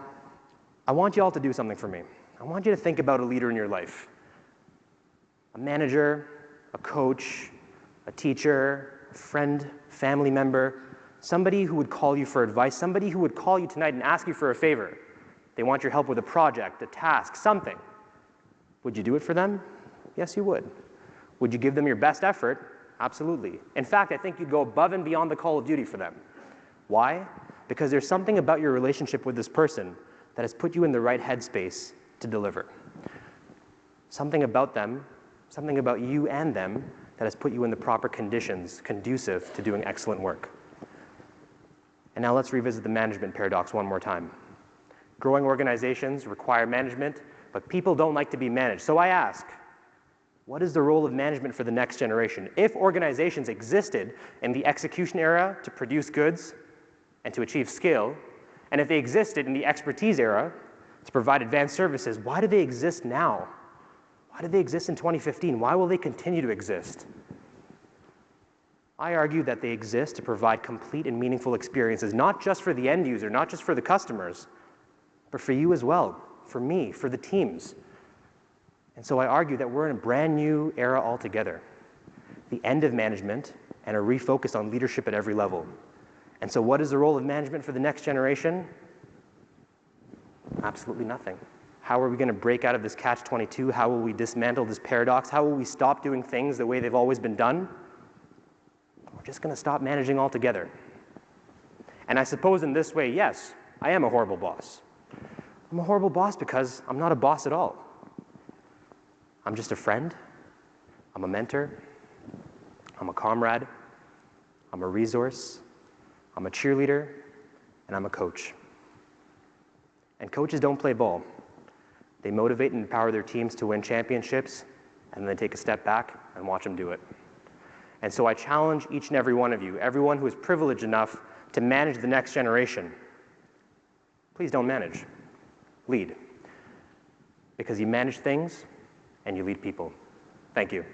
I want you all to do something for me. I want you to think about a leader in your life. A manager, a coach, a teacher, a friend, family member, somebody who would call you for advice, somebody who would call you tonight and ask you for a favor. They want your help with a project, a task, something. Would you do it for them? Yes, you would. Would you give them your best effort? Absolutely. In fact, I think you'd go above and beyond the call of duty for them. Why? Because there's something about your relationship with this person that has put you in the right headspace to deliver. Something about them, something about you and them that has put you in the proper conditions conducive to doing excellent work. And now let's revisit the management paradox one more time. Growing organizations require management, but people don't like to be managed. So I ask, what is the role of management for the next generation? If organizations existed in the execution era to produce goods and to achieve scale, and if they existed in the expertise era to provide advanced services, why do they exist now? Why did they exist in 2015? Why will they continue to exist? I argue that they exist to provide complete and meaningful experiences, not just for the end user, not just for the customers, but for you as well, for me, for the teams. And so I argue that we're in a brand new era altogether, the end of management and a refocus on leadership at every level. And so what is the role of management for the next generation? Absolutely nothing. How are we going to break out of this catch-22? How will we dismantle this paradox? How will we stop doing things the way they've always been done? We're just going to stop managing altogether. And I suppose in this way, yes, I am a horrible boss. I'm a horrible boss because I'm not a boss at all. I'm just a friend, I'm a mentor, I'm a comrade, I'm a resource, I'm a cheerleader, and I'm a coach. And coaches don't play ball. They motivate and empower their teams to win championships, and then they take a step back and watch them do it. And so I challenge each and every one of you, everyone who is privileged enough to manage the next generation, please don't manage, lead. Because you manage things, and you lead people. Thank you.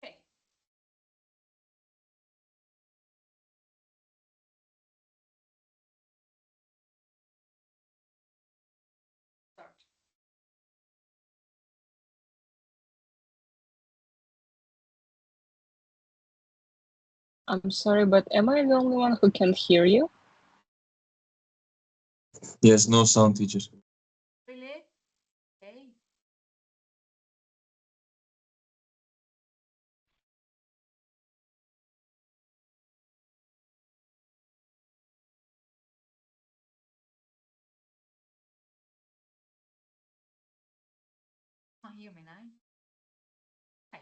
Okay. Start. I'm sorry, but am I the only one who can't hear you? Yes, no sound, teacher. Really? Okay. Can't hear me now. Hi.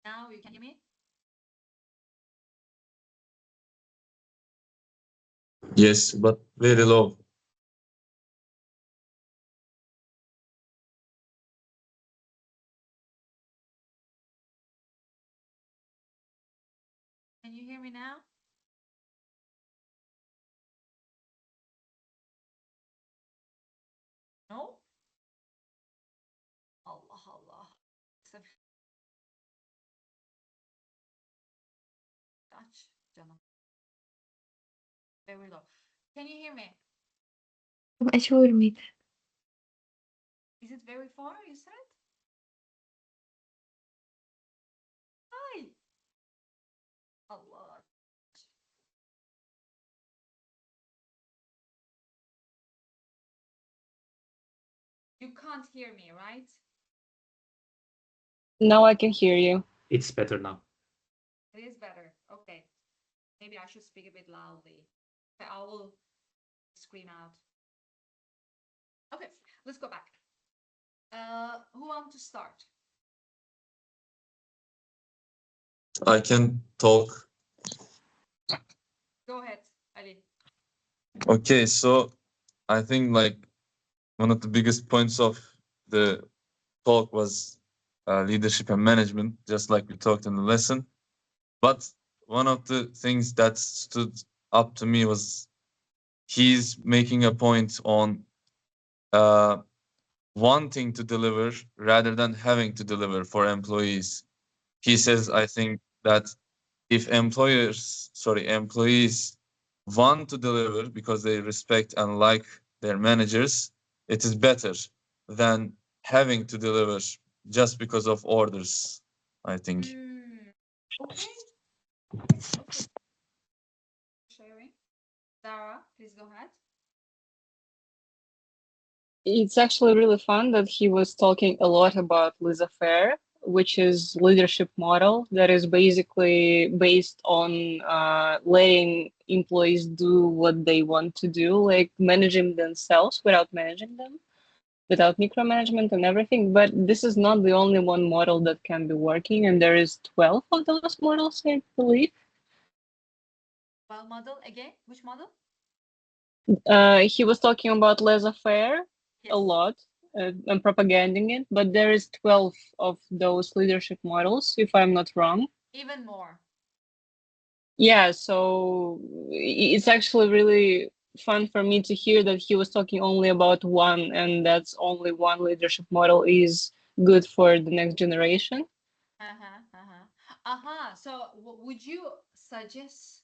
Now you can hear me? Yes, but very low. Can you hear me now? No? Allah Allah. Aç canım. Very low. Can you hear me? Açıyorum mıydı? Is it very far, you said? Hi. Allah. You can't hear me, right? Now I can hear you. It's better now. It is better. Okay. Maybe I should speak a bit loudly. Okay, I will scream out. Okay, let's go back. Who wants to start? I can talk. Go ahead, Ali. Okay, so I think like one of the biggest points of the talk was leadership and management, just like we talked in the lesson. But one of the things that stood up to me was he's making a point on wanting to deliver rather than having to deliver for employees. He says, I think that if employees want to deliver because they respect and like their managers, it is better than having to deliver just because of orders, I think. Okay. Okay. Sharing. Dara, please go ahead. It's actually really fun that he was talking a lot about laissez-faire, which is leadership model that is basically based on letting employees do what they want to do, like managing themselves without managing them, without micromanagement and everything. But this is not the only one model that can be working, and there is 12 of those models, I believe. Well, model again. Which model? He was talking about laissez-faire a lot and propagating it, but there is 12 of those leadership models, if I'm not wrong. Even more. Yeah, so it's actually really fun for me to hear that he was talking only about one, and that's only one leadership model is good for the next generation. So would you suggest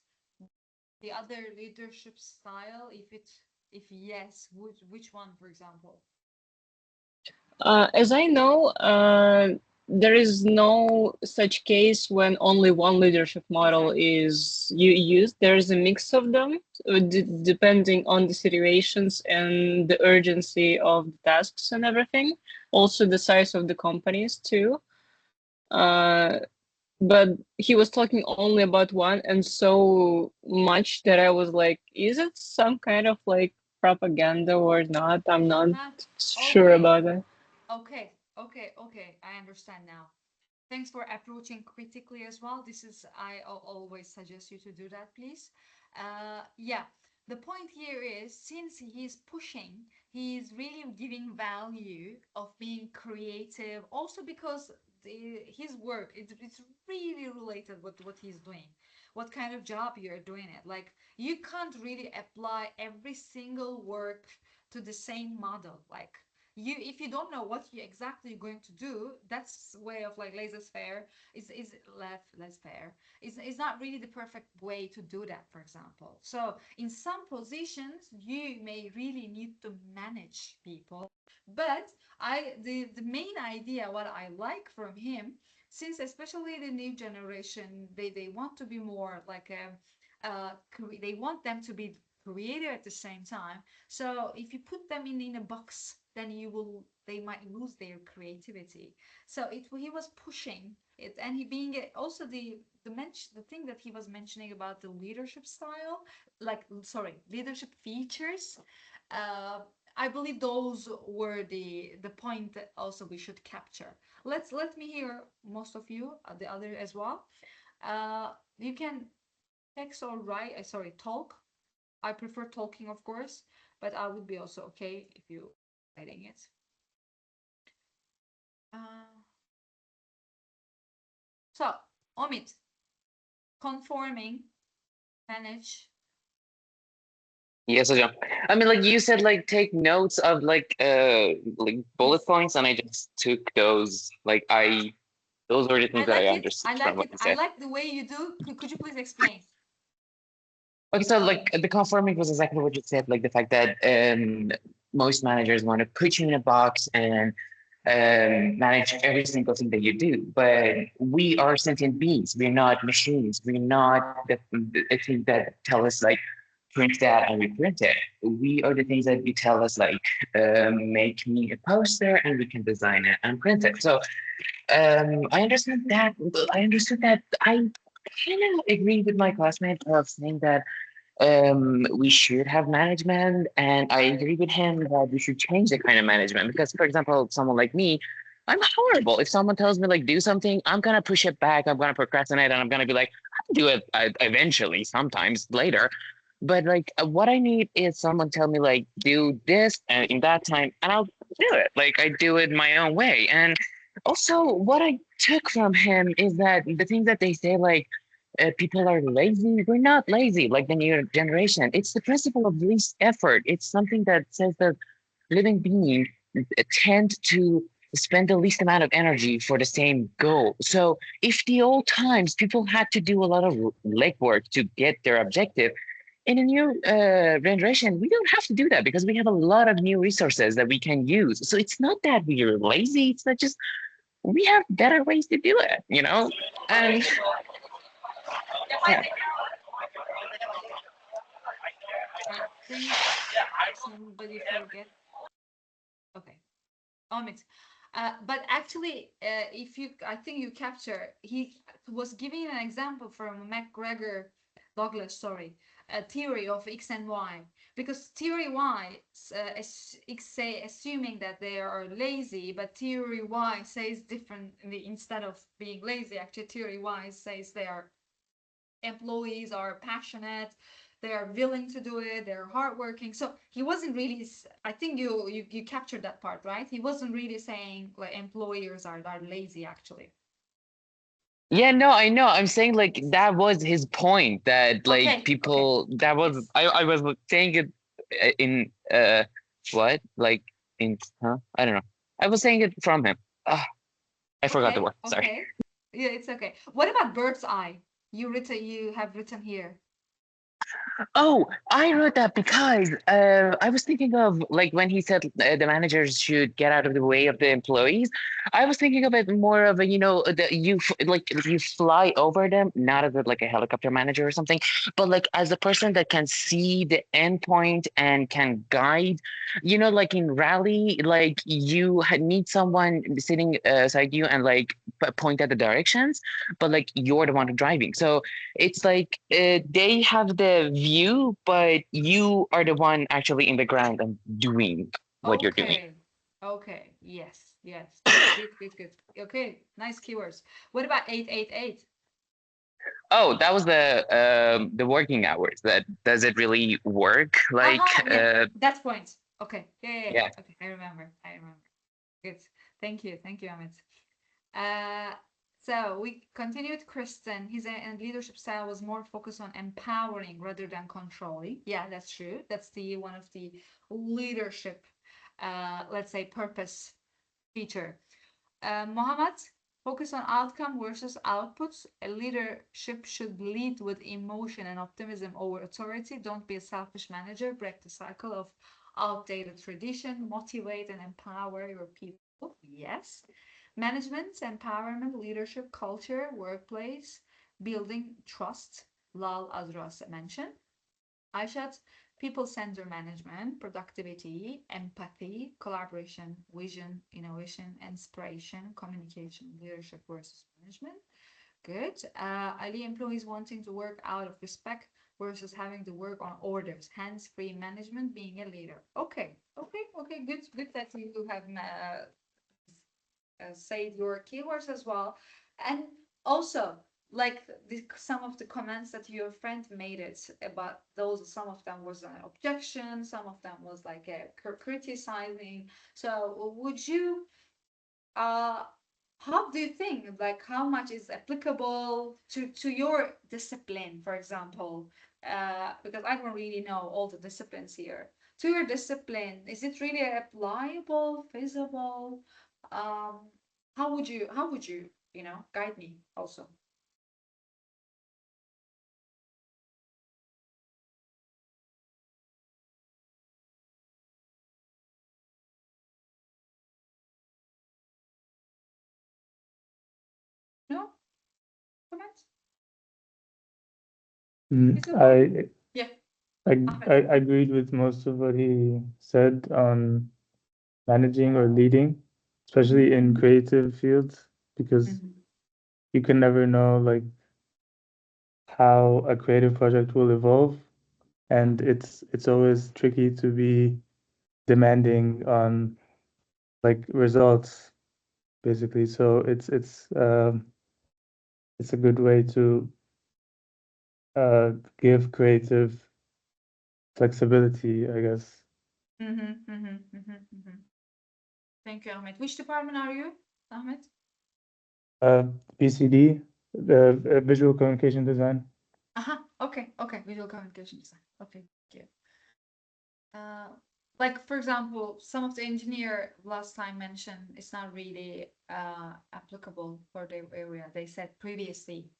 the other leadership style if yes, which one, for example? As I know, there is no such case when only one leadership model is used. There is a mix of them, depending on the situations and the urgency of the tasks and everything. Also, the size of the companies too. But he was talking only about one, and so much that I was like, is it some kind of like propaganda or not? I'm not sure about it. Okay. I understand now. Thanks for approaching critically as well. I always suggest you to do that, please. Yeah, the point here is since he's pushing, he's really giving value of being creative, also because his work, it's really related with what he's doing, what kind of job you're doing it. Like, you can't really apply every single work to the same model. Like, if you don't know what you exactly going to do, that's way of like laissez-faire is less fair. Is not really the perfect way to do that, for example. So in some positions you may really need to manage people, but the main idea what I like from him, since especially the new generation, they want to be more like they want them to be creative at the same time. So if you put them in a box, then they might lose their creativity. So he was pushing it, and he being also the thing that he was mentioning about the leadership style, like, sorry, leadership features. I believe those were the point that also we should capture. Let me hear most of you, the other as well. You can text or write. Sorry, talk. I prefer talking, of course, but I would be also okay if you writing it. So, Omid, conforming, manage. Yes, hocam. I mean, like you said, like take notes of like bullet points, and I just took those. Like I Those were the I things that I like it. understood I from like what it. you I said. like the way you do. Could you please explain? Okay, so like the conforming was exactly what you said, like the fact that most managers want to put you in a box and manage every single thing that you do. But we are sentient beings. We're not machines. We're not the thing that tell us like print that and we print it. We are the things that you tell us like make me a poster and we can design it and print it. So I understand that. I understood that. I kind of agree with my classmate of saying that we should have management, and I agree with him that we should change the kind of management because, for example, someone like me, I'm horrible. If someone tells me like do something, I'm gonna push it back. I'm gonna procrastinate, and I'm gonna be like, I'll do it eventually, sometimes later. But like, what I need is someone tell me like do this and in that time, and I'll do it. Like I do it my own way. And also, what I took from him is that the things that they say like people are lazy. We're not lazy like the new generation. It's the principle of least effort. It's something that says that living beings tend to spend the least amount of energy for the same goal. So if the old times people had to do a lot of legwork to get their objective, in a new generation, we don't have to do that because we have a lot of new resources that we can use. So it's not that we're lazy. It's not just we have better ways to do it, you know? And yeah. I think somebody forget. Okay. Omit. But actually, if you, I think you capture, he was giving an example from McGregor Douglas, sorry, a theory of X and Y. Because theory Y, X say, assuming that they are lazy, but theory Y says differently. Instead of being lazy, actually theory Y says they are employees are passionate, they are willing to do it, they're hardworking. So he wasn't really, I think you captured that part, right? He wasn't really saying like employers are lazy actually. Yeah, no, I know. I'm saying like that was his point that like Okay, okay. people that was Yes. I was saying it in what? Like in huh? I don't know. I was saying it from him. Ah, I forgot the Okay, word. Sorry. okay. Yeah, it's okay. What about bird's eye? You have written here. Oh, I wrote that because I was thinking of like when he said the managers should get out of the way of the employees. I was thinking of it more of a that like you fly over them, not as like a helicopter manager or something, but like as a person that can see the end point and can guide. Like in rally, like you need someone sitting beside you and like point at the directions, but like you're the one driving. So it's like they have the view, but you are the one actually in the ground and doing what you're doing. Okay. Okay. Yes. Yes. Good. Okay. Nice keywords. What about 888? Oh, that was the working hours. That does it really work? Like Yeah, that point. Okay. Yeah. yeah. Okay, I remember. Good. Thank you, Amit. Uh, so we continued. Kristen, his leadership style was more focused on empowering rather than controlling. Yeah, that's true. That's the one of the leadership, let's say, purpose feature. Mohammed, focus on outcome versus outputs. A leadership should lead with emotion and optimism over authority. Don't be a selfish manager. Break the cycle of outdated tradition. Motivate and empower your people. Yes. Management, empowerment, leadership, culture, workplace, building trust. Lal Azras mentioned. Aishat, people-centered management, productivity, empathy, collaboration, vision, innovation, inspiration, communication, leadership versus management. Good. Ali, employees wanting to work out of respect versus having to work on orders. Hands-free management, being a leader. Okay. Good that you have say your keywords as well. And also, like some of the comments that your friend made it about those, some of them was an objection, some of them was like a criticizing. So would you, uh, how do you think, like how much is applicable to your discipline, for example? Because I don't really know all the disciplines here. To your discipline, is it really applicable, feasible? Um, how would you guide me also. No comments? Is it on? Yeah. I Ahmed. agreed with most of what he said on managing or leading, especially in creative fields, because you can never know like how a creative project will evolve, and it's always tricky to be demanding on like results, basically. So it's a good way to give creative flexibility, I guess. Thank you, Ahmed. Which department are you, Ahmed? BCD, the visual communication design. Okay, visual communication design. Okay, thank you. Like for example, some of the engineer last time mentioned it's not really applicable for their area. They said previously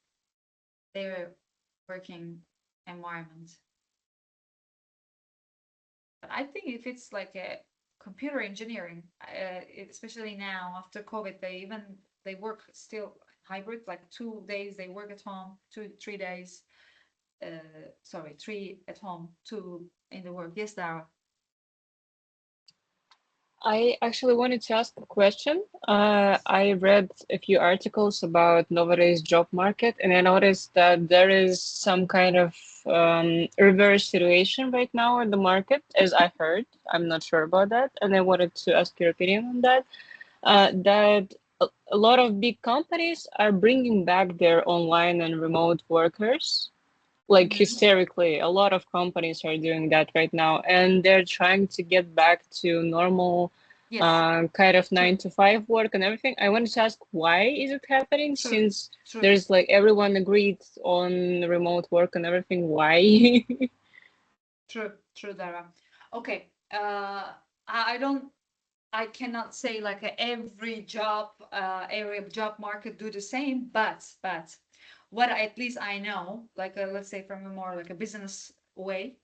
their working environment. But I think if it's like a computer engineering, especially now after COVID, they work still hybrid, like 2 days they work at home, 3 days. 3 at home, 2 in the work. Yes, Dara. I actually wanted to ask a question. I read a few articles about nowadays job market, and I noticed that there is some kind of reverse situation right now in the market, as I heard. I'm not sure about that, and I wanted to ask your opinion on that. That a lot of big companies are bringing back their online and remote workers like hysterically. A lot of companies are doing that right now, and they're trying to get back to normal kind of 9 to 5 work and everything. I wanted to ask, why is it happening? Since there's like everyone agreed on remote work and everything, why? True, Dara. Okay, I cannot say like every job area job market do the same, but what at least I know, like let's say from a more like a business way,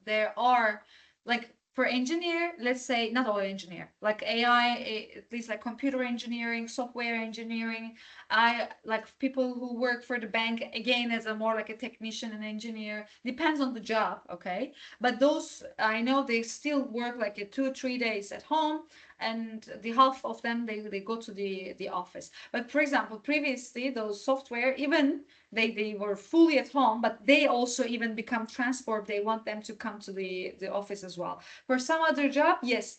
there are like for engineer, let's say not all engineer, like AI, at least like computer engineering, software engineering. I like people who work for the bank again as a more like a technician and engineer. Depends on the job, okay. But those I know they still work like a 2 or 3 days at home, and the half of them they go to the office. But for example, previously those software even they were fully at home, but they also even become transport. They want them to come to the office as well. For some other job, yes,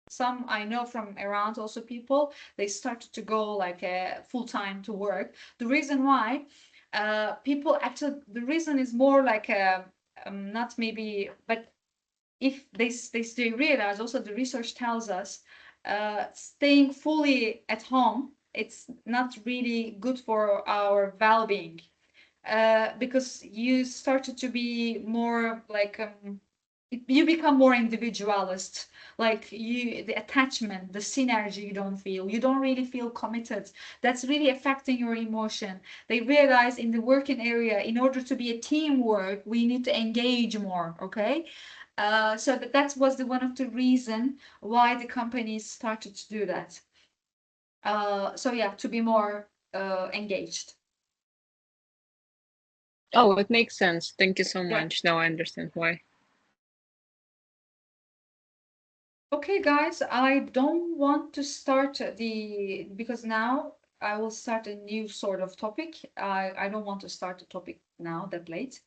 some I know from around also people they started to go like full time to work. The reason why people actually the reason is more like not maybe, but if they realize also the research tells us staying fully at home it's not really good for our well-being because you started to be more like you become more individualist, like the attachment, the synergy you don't really feel committed. That's really affecting your emotion. They realize in the working area in order to be a teamwork we need to engage more, okay. So that was one of the reason why the companies started to do that. So yeah, to be more engaged. Oh, it makes sense. Thank you so much. Now I understand why. Okay, guys, I don't want to start because now I will start a new sort of topic. I don't want to start a topic now that late.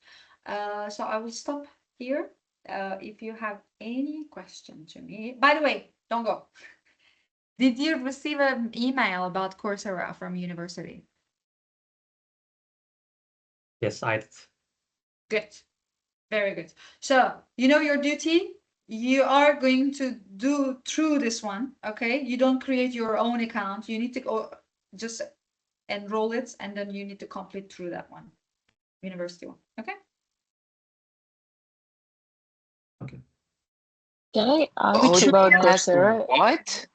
So I will stop here. If you have any question to me, by the way, don't go. Did you receive an email about Coursera from university? Yes, I did. Good. Very good. So you know your duty. You are going to do through this one, okay? You don't create your own account. You need to go just enroll it, and then you need to complete through that one, university one, okay? Can I ask Oh, about that's Coursera? what?